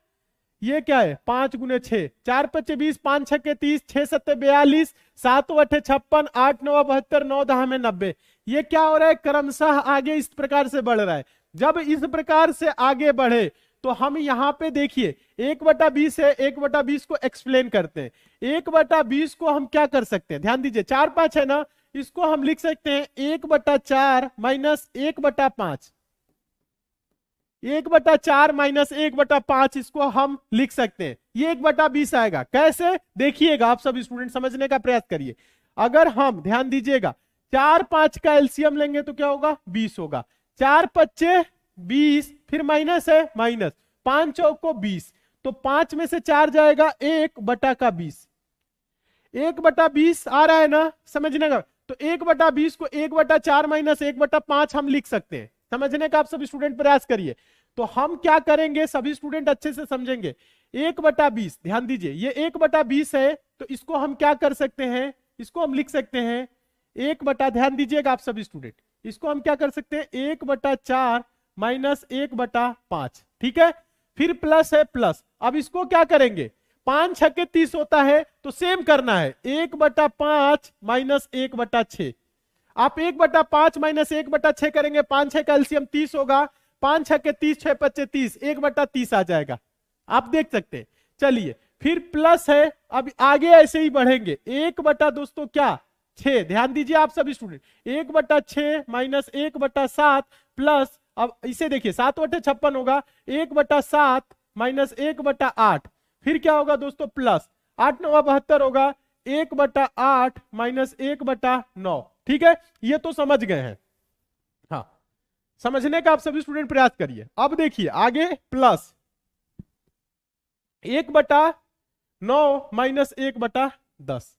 ये क्या है, 5 × 6, 4 × 5 = 20, 5 × 6 = 30, 6 × 7 = 42, 7 × 8 = 56, 8 × 9 = 72, 9 × 10 = 90। ये क्या हो रहा है, क्रमशः आगे इस प्रकार से बढ़ रहा है। जब इस प्रकार से आगे बढ़े तो हम यहां पे देखिए 1/20 है, 1/20 को एक्सप्लेन करते हैं। 1/20 को हम क्या कर सकते हैं, ध्यान दीजिए, 4 5 है ना, इसको हम लिख सकते हैं 1/4 माइनस 1/5। 1/4 माइनस 1/5 इसको हम लिख सकते हैं, ये 1/20 आएगा। कैसे, देखिएगा, आप सब स्टूडेंट समझने का प्रयास करिए। अगर हम, ध्यान दीजिएगा, 4 5 का एलसीएम लेंगे तो क्या होगा, 20 होगा। 4 5 20, फिर माइनस है, माइनस 5 चौको 20, तो 5 में से 4 जाएगा, 1/20। 1/20 आ रहा है ना, समझने का। तो 1/20 को 1/4 माइनस 1/5 हम लिख सकते हैं। समझने का आप सभी स्टूडेंट प्रयास करिए। तो हम क्या करेंगे, सभी स्टूडेंट अच्छे से समझेंगे। 1/20, ध्यान दीजिए, ये 1/20 है, तो इसको हम क्या कर सकते हैं, इसको हम लिख सकते हैं 1/, ध्यान दीजिएगा आप सभी स्टूडेंट, इसको हम क्या कर सकते हैं 1/4 माइनस 1/5, ठीक है। फिर प्लस है, प्लस, अब इसको क्या करेंगे, 5 6 30 होता है, तो सेम करना है, 1/5 माइनस 1/6। आप 1/5 माइनस 1/6 करेंगे, 5 6 का एलसीएम 30 होगा, 5 6 30, 6 5 30, 1/30 आ जाएगा, आप देख सकते हैं। चलिए, फिर प्लस है, अब आगे ऐसे ही बढ़ेंगे, 1/ दोस्तों क्या, 6, ध्यान दीजिए आप सभी स्टूडेंट, 1/6 माइनस 1/7 प्लस, अब इसे देखिए 7/56 होगा, 1/7 माइनस 1/8, फिर क्या होगा दोस्तों, प्लस 8 9 72 होगा, 1/8 माइनस 1/9, ठीक है। ये तो समझ गए हैं, हाँ, समझने का आप सभी स्टूडेंट प्रयास करिए। अब देखिए आगे, प्लस 1/9 माइनस 1/10,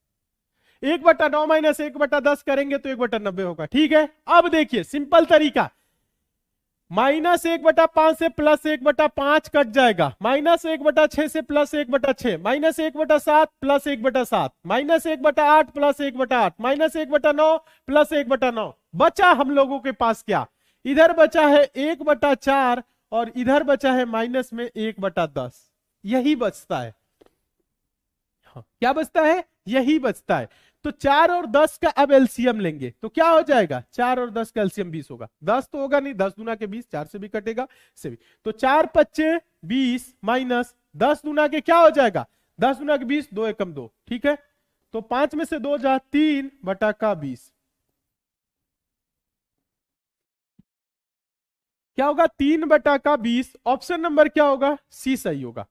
1/9 माइनस 1/10 करेंगे तो 1/90 होगा, ठीक है। अब देखिए सिंपल तरीका, माइनस 1/5 से प्लस 1/5 कट जाएगा, माइनस 1/6 से plus 1/6, minus 1/7 plus 1/7, minus 1/8 plus 1/8, minus 1/9 plus 1/9, बचा हम लोगों के पास क्या, इधर बचा है 1/4 और इधर बचा है माइनस में 1/10, यही बचता है। हाँ, क्या बचता है, यही बचता है। तो 4 और 10 का अब एलसीएम लेंगे तो क्या हो जाएगा, 4 और 10 का एलसीएम 20 होगा, 10 तो होगा नहीं, 10 दूना के 20, 4 से भी कटेगा, से भी, तो 4 5 20 माइनस 10 दूना के क्या हो जाएगा, 10 दूना के 20, 2 एकम 2, ठीक है। तो 5 में से 2 जा, 3/20, क्या होगा, 3/20, ऑप्शन नंबर क्या होगा, सी सही होगा।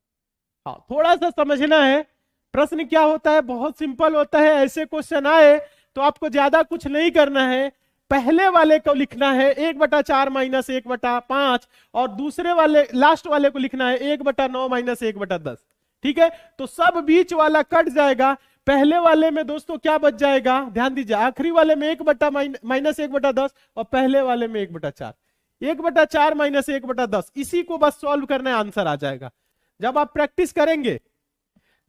हाँ, थोड़ा सा समझना है, प्रश्न क्या होता है, बहुत सिंपल होता है। ऐसे क्वेश्चन आए तो आपको ज्यादा कुछ नहीं करना है, पहले वाले को लिखना है 1/4 माइनस 1/5 और दूसरे वाले, लास्ट वाले को लिखना है 1/9 माइनस 1/10, ठीक है। तो सब बीच वाला कट जाएगा, पहले वाले में दोस्तों क्या बच जाएगा, ध्यान दीजिए, आखिरी वाले में 1 माइनस 1/10 और पहले वाले में 1/4, 1/4 माइनस 1/10, इसी को बस सॉल्व करना है, आंसर आ जाएगा। जब आप प्रैक्टिस करेंगे,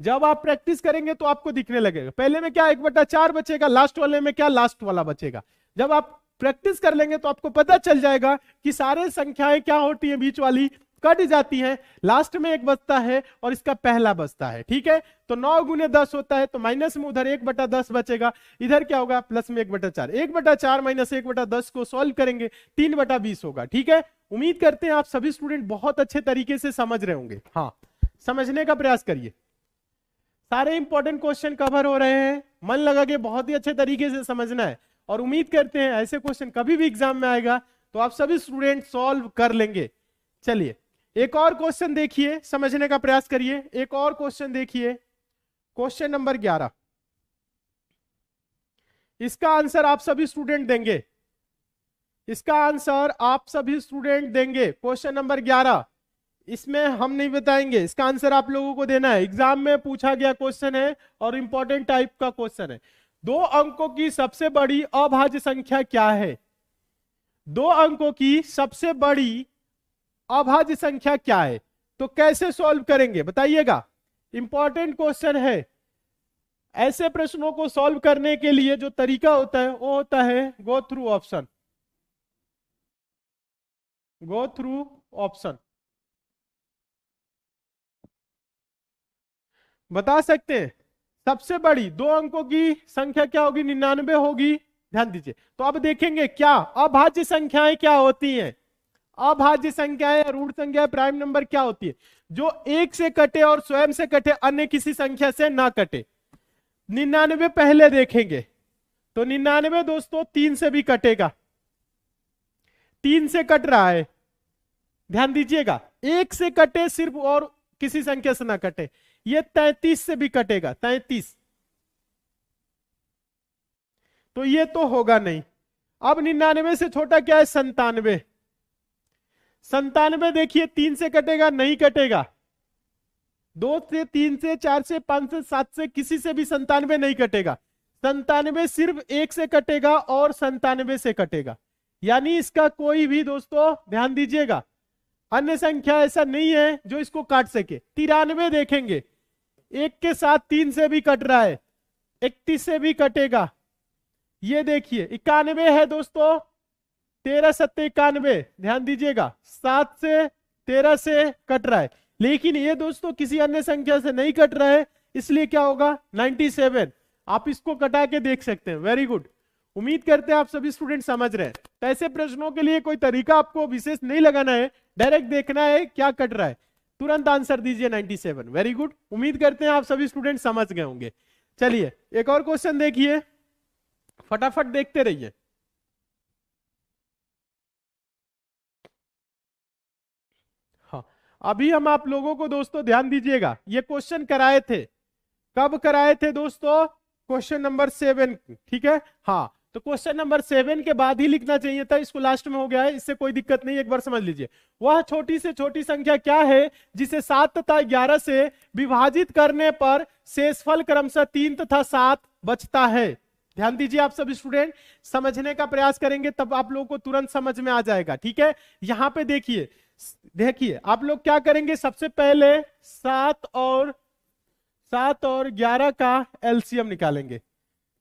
जब आप प्रैक्टिस करेंगे तो आपको दिखने लगेगा, पहले में क्या 1/4 बचेगा, लास्ट वाले में क्या, लास्ट वाला बचेगा। जब आप प्रैक्टिस कर लेंगे तो आपको पता चल जाएगा कि सारे संख्याएं क्या होती हैं, बीच वाली कट जाती हैं, लास्ट में एक बचता है और इसका पहला बचता है, ठीक है। तो 9 गुने 10 होता है, तो माइनस में उधर 1/10 बचेगा, इधर क्या होगा, प्लस में 1/4, 1/4 माइनस 1/10 को सॉल्व करेंगे 3/20 होगा, ठीक है। उम्मीद करते हैं आप सभी स्टूडेंट बहुत अच्छे तरीके से समझ रहे होंगे। हाँ, समझने का प्रयास करिए, सारे इंपॉर्टेंट क्वेश्चन कवर हो रहे हैं, मन लगा के बहुत ही अच्छे तरीके से समझना है, और उम्मीद करते हैं ऐसे क्वेश्चन कभी भी एग्जाम में आएगा तो आप सभी स्टूडेंट सॉल्व कर लेंगे। चलिए एक और क्वेश्चन देखिए, समझने का प्रयास करिए, एक और क्वेश्चन देखिए, क्वेश्चन नंबर 11, इसका आंसर आप सभी स्टूडेंट देंगे, इसका आंसर आप सभी स्टूडेंट देंगे। क्वेश्चन नंबर 11, इसमें हम नहीं बताएंगे, इसका आंसर आप लोगों को देना है, एग्जाम में पूछा गया क्वेश्चन है और इंपॉर्टेंट टाइप का क्वेश्चन है। 2 अंकों की सबसे बड़ी अभाज्य संख्या क्या है, 2 अंकों की सबसे बड़ी अभाज्य संख्या क्या है, तो कैसे सॉल्व करेंगे बताइएगा, इंपॉर्टेंट क्वेश्चन है। ऐसे प्रश्नों को सॉल्व करने के लिए जो तरीका होता है वो होता है go through option, go through option. बता सकते हैं सबसे बड़ी 2 अंकों की संख्या क्या होगी, 99 होगी, ध्यान दीजिए। तो अब देखेंगे क्या अभाज्य संख्याएं क्या होती हैं, अभाज्य संख्याएं, रूट संख्या, प्राइम नंबर क्या होती है, जो 1 से कटे और स्वयं से कटे, अन्य किसी संख्या से ना कटे। 99 पहले देखेंगे, तो 99 दोस्तों 3 से भी कटेगा, 3 से कट रहा है, ध्यान दीजिएगा, 1 से कटे सिर्फ और किसी संख्या से ना कटे। ये 33 से भी कटेगा, 33, तो ये तो होगा नहीं। अब 99 से छोटा क्या है, 97। 97 देखिए 3 से कटेगा, नहीं कटेगा, 2 से, 3 से, 4 से, 5 से, 7 से, किसी से भी 97 नहीं कटेगा। 97 सिर्फ 1 से कटेगा और 97 से कटेगा, यानी इसका कोई भी दोस्तों ध्यान दीजिएगा अन्य संख्या ऐसा नहीं है जो इसको काट सके। 93 देखेंगे, 1 के साथ 3 से भी कट रहा है, 31 से भी कटेगा। ये देखिए 91 है दोस्तों, 13 सत्ते 91, ध्यान दीजिएगा 7 से 13 से कट रहा है, लेकिन ये दोस्तों किसी अन्य संख्या से नहीं कट रहा है, इसलिए क्या होगा 97। आप इसको कटा के देख सकते हैं। वेरी गुड, उम्मीद करते हैं आप सभी स्टूडेंट समझ रहे हैं। तो ऐसे प्रश्नों के लिए कोई तरीका आपको विशेष नहीं लगाना है, डायरेक्ट देखना है क्या कट रहा है, तुरंत आंसर दीजिए 97। वेरी गुड, उम्मीद करते हैं आप सभी स्टूडेंट समझ गए होंगे। चलिए एक और क्वेश्चन देखिए, फटाफट देखते रहिए। हाँ, अभी हम आप लोगों को दोस्तों ध्यान दीजिएगा, ये क्वेश्चन कराए थे, कब कराए थे दोस्तों, क्वेश्चन नंबर 7, ठीक है। हाँ, तो क्वेश्चन नंबर 7 के बाद ही लिखना चाहिए था, इसको लास्ट में हो गया है, इससे कोई दिक्कत नहीं, एक बार समझ लीजिए। वह छोटी से छोटी संख्या क्या है जिसे 7 तथा 11 से विभाजित करने पर शेषफल क्रमशः 3 तथा 7 बचता है। ध्यान दीजिए आप सभी स्टूडेंट, समझने का प्रयास करेंगे तब आप लोगों को तुरंत समझ में आ जाएगा, ठीक है। यहां पे देखिए, आप लोग क्या करेंगे, सबसे पहले 7 और 11 का एलसीएम निकालेंगे।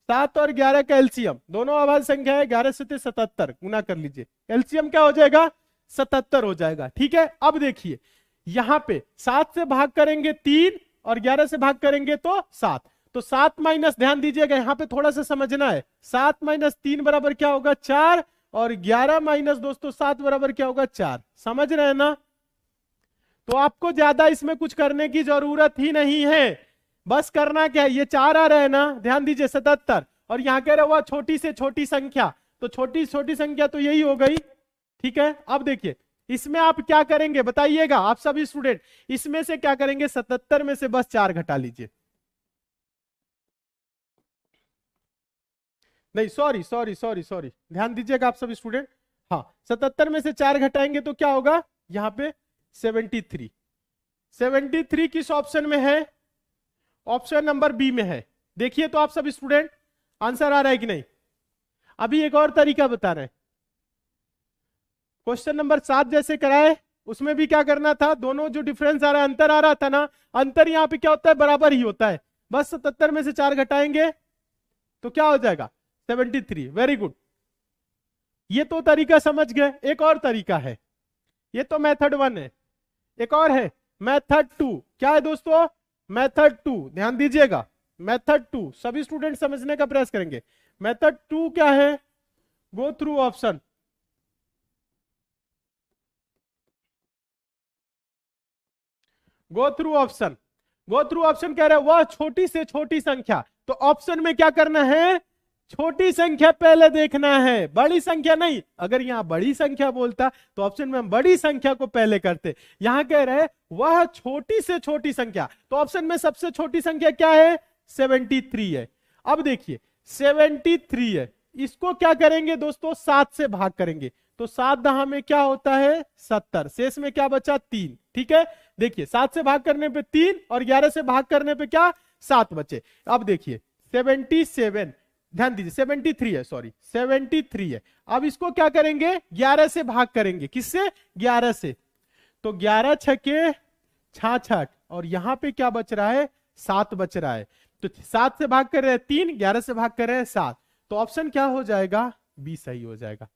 7 और 11 का एलसीएम, दोनों अभाज्य संख्या है, 11 से 77 गुना कर लीजिए, एलसीएम क्या हो जाएगा 77 हो जाएगा, ठीक है। अब देखिए यहां पे 7 से भाग करेंगे 3 और 11 से भाग करेंगे तो 7, तो 7 माइनस, ध्यान दीजिएगा यहां पे थोड़ा सा समझना है, 7 माइनस 3 बराबर क्या होगा 4, और 11 माइनस दोस्तों 7 बराबर क्या होगा 4, समझ रहे हैं ना। तो आपको ज्यादा इसमें कुछ करने की जरूरत ही नहीं है, बस करना क्या है, ये 4 आ रहा है ना, ध्यान दीजिए 77, और यहां कह रहा हुआ छोटी से छोटी संख्या, तो छोटी छोटी संख्या तो यही हो गई, ठीक है। अब देखिए इसमें आप क्या करेंगे बताइएगा आप सभी स्टूडेंट, इसमें से क्या करेंगे 77 में से बस 4 घटा लीजिए, नहीं सॉरी, ध्यान दीजिएगा आप सभी स्टूडेंट। हाँ, 77 में से 4 घटाएंगे तो क्या होगा, यहां पे 73। 73 किस ऑप्शन में है, ऑप्शन नंबर बी में है। देखिए तो आप सभी स्टूडेंट आंसर आ रहा है कि नहीं। अभी एक और तरीका बता रहे हैं, क्वेश्चन नंबर 7 जैसे कराए उसमें भी क्या करना था, दोनों जो डिफरेंस आ रहा है, अंतर आ रहा था ना, अंतर यहां पे क्या होता है बराबर ही होता है, बस 77 में से 4 घटाएंगे तो क्या हो जाएगा 73। वेरी गुड, ये तो तरीका समझ गए। एक और तरीका है, ये तो मेथड 1 है, एक और है मेथड 2। क्या है दोस्तों, मेथड 2, ध्यान दीजिएगा मेथड 2, सभी स्टूडेंट समझने का प्रयास करेंगे। मेथड 2 क्या है, go through option, go through option, go through option कह रहा है वह छोटी से छोटी संख्या, तो ऑप्शन में क्या करना है, छोटी संख्या पहले देखना है, बड़ी संख्या नहीं। अगर यहां बड़ी संख्या बोलता तो ऑप्शन में हम बड़ी संख्या को पहले करते, यहां कह रहे हैं वह छोटी से छोटी संख्या, तो ऑप्शन में सबसे छोटी संख्या क्या है 73 है। अब देखिए 73 है, इसको क्या करेंगे दोस्तों 7 से भाग करेंगे, तो 7 दहा में क्या होता है 70, शेष में क्या बचा 3, ठीक है। देखिए 7 से भाग करने पे 3 और 11 से भाग करने पे क्या 7 बचे। अब देखिए 77, ध्यान दीजिए 73 है, सॉरी 73 है। अब इसको क्या करेंगे 11 से भाग करेंगे, किससे 11 से, तो 11 छके 66 और यहां पे क्या बच रहा है 7 बच रहा है, तो 7 से भाग कर रहे हैं 3, 11 से भाग कर रहे हैं 7, तो ऑप्शन क्या हो जाएगा बी सही हो जाएगा।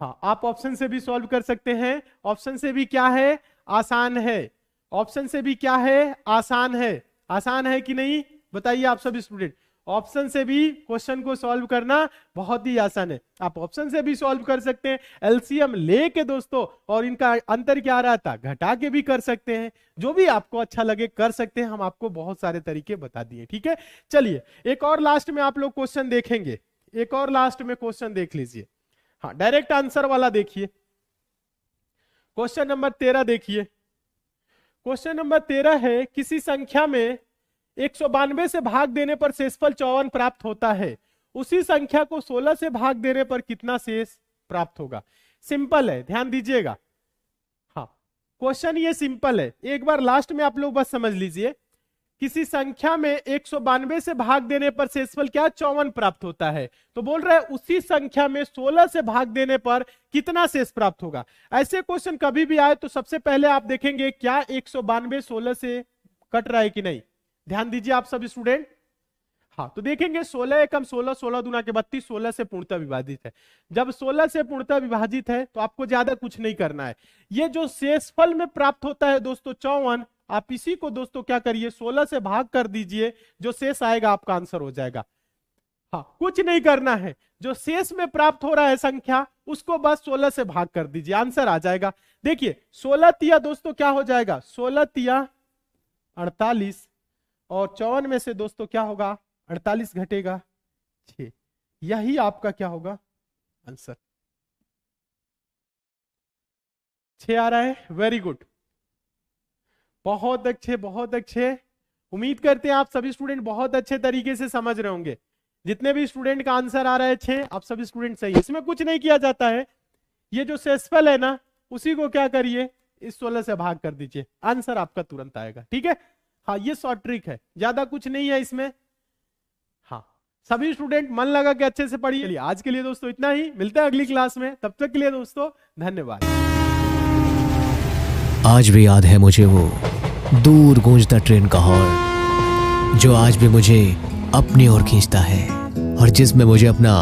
हाँ, आप ऑप्शन से भी सॉल्व कर सकते हैं, ऑप्शन से भी क्या है आसान है, ऑप्शन से भी क्या है आसान है, आसान है कि नहीं बताइए आप सभी स्टूडेंट। ऑप्शन से भी क्वेश्चन को सॉल्व करना बहुत ही आसान है, आप ऑप्शन से भी सॉल्व कर सकते हैं, एलसीएम लेके दोस्तों, और इनका अंतर क्या आ रहा था घटा के भी कर सकते हैं, जो भी आपको अच्छा लगे कर सकते हैं, हम आपको बहुत सारे तरीके बता दिए, ठीक है। चलिए एक और लास्ट में आप लोग क्वेश्चन देखेंगे, एक और लास्ट में क्वेश्चन देख लीजिए। हाँ, डायरेक्ट आंसर वाला देखिए। क्वेश्चन नंबर 13 देखिए। क्वेश्चन नंबर 13 है, किसी संख्या में 192 से भाग देने पर शेषफल 54 प्राप्त होता है, उसी संख्या को 16 से भाग देने पर कितना शेष प्राप्त होगा। सिंपल है, ध्यान दीजिएगा। हाँ, क्वेश्चन ये सिंपल है, एक बार लास्ट में आप लोग बस समझ लीजिए। किसी संख्या में 192 से भाग देने पर शेषफल क्या 54 प्राप्त होता है, तो बोल रहा है उसी संख्या में 16 से भाग देने पर कितना शेष प्राप्त होगा। ऐसे क्वेश्चन कभी भी आए तो सबसे पहले आप देखेंगे क्या 192 16 से कट रहा है कि नहीं। ध्यान दीजिए आप सभी स्टूडेंट। हाँ, तो देखेंगे 16 एकम 16, 16 दूना के 32, 16 से पूर्णतः विभाजित है। जब 16 से पूर्णतः विभाजित है तो आपको ज्यादा कुछ नहीं करना है। ये जो शेषफल में प्राप्त होता है दोस्तों 54, आप इसी को दोस्तों क्या करिए 16 से भाग कर दीजिए, जो शेष आएगा आपका आंसर हो जाएगा। हाँ, कुछ नहीं करना है, जो शेष में प्राप्त हो रहा है संख्या उसको बस 16 से भाग कर दीजिए, आंसर आ जाएगा। देखिए 16 तिया दोस्तों क्या हो जाएगा, 16 तिया 48 और 54 में से दोस्तों क्या होगा 48 घटेगा 6, यही आपका क्या होगा आंसर। 6 आ रहा है, वेरी गुड, बहुत अच्छे बहुत अच्छे। उम्मीद करते हैं आप सभी स्टूडेंट बहुत अच्छे तरीके से समझ रहे होंगे। जितने भी स्टूडेंट का आंसर आ रहा है 6, आप सभी स्टूडेंट सही है। इसमें कुछ नहीं किया जाता है, ये जो शेषफल है ना उसी को क्या करिए इस 16 से भाग कर दीजिए, आंसर आपका तुरंत आएगा। ठीक है, हाँ ये शॉर्ट ट्रिक है, ज्यादा कुछ नहीं है इसमें। हाँ, सभी स्टूडेंट मन लगा के अच्छे से पढ़िए। चलिए आज के लिए दोस्तों इतना ही, मिलते हैं अगली क्लास में, तब तक के लिए दोस्तों धन्यवाद। आज भी याद है मुझे वो दूर गूंजता ट्रेन का हॉर्न, जो आज भी मुझे अपनी ओर खींचता है और जिसमें मुझे अपना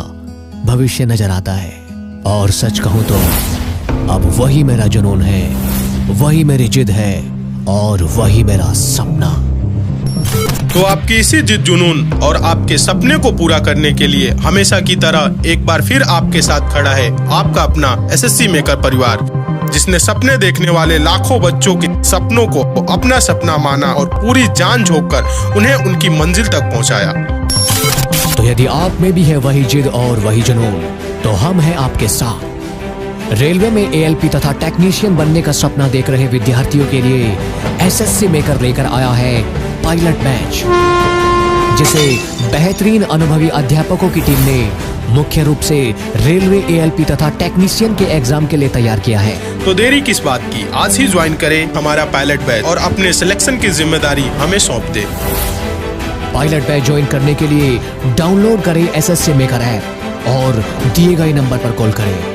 भविष्य नजर आता है। और सच कहूं तो अब वही मेरा जुनून है, वही मेरी जिद है और वही मेरा सपना। तो आपकी इसी जिद जुनून और आपके सपने को पूरा करने के लिए हमेशा की तरह एक बार फिर आपके साथ खड़ा है आपका अपना एसएससी मेकर परिवार, जिसने सपने देखने वाले लाखों बच्चों के सपनों को अपना सपना माना और पूरी जान झोंककर उन्हें उनकी मंजिल तक पहुंचाया। तो यदि आप में भी है वही जिद और वही जुनून, तो हम हैं आपके साथ। रेलवे में एएलपी तथा टेक्नीशियन बनने का सपना देख रहे विद्यार्थियों के लिए एसएससी मेकर लेकर आया है पायलट बैच, जिसे बेहतरीन अनुभवी अध्यापकों की टीम ने मुख्य रूप से रेलवे एएलपी तथा टेक्नीशियन के एग्जाम के लिए तैयार किया है। तो देरी किस बात की, आज ही ज्वाइन करें हमारा पायलट बैच और अपने सिलेक्शन की जिम्मेदारी हमें सौंप दे। पायलट बैच ज्वाइन करने के लिए डाउनलोड करें एसएससी मेकर ऐप और दिए गए नंबर पर कॉल करें।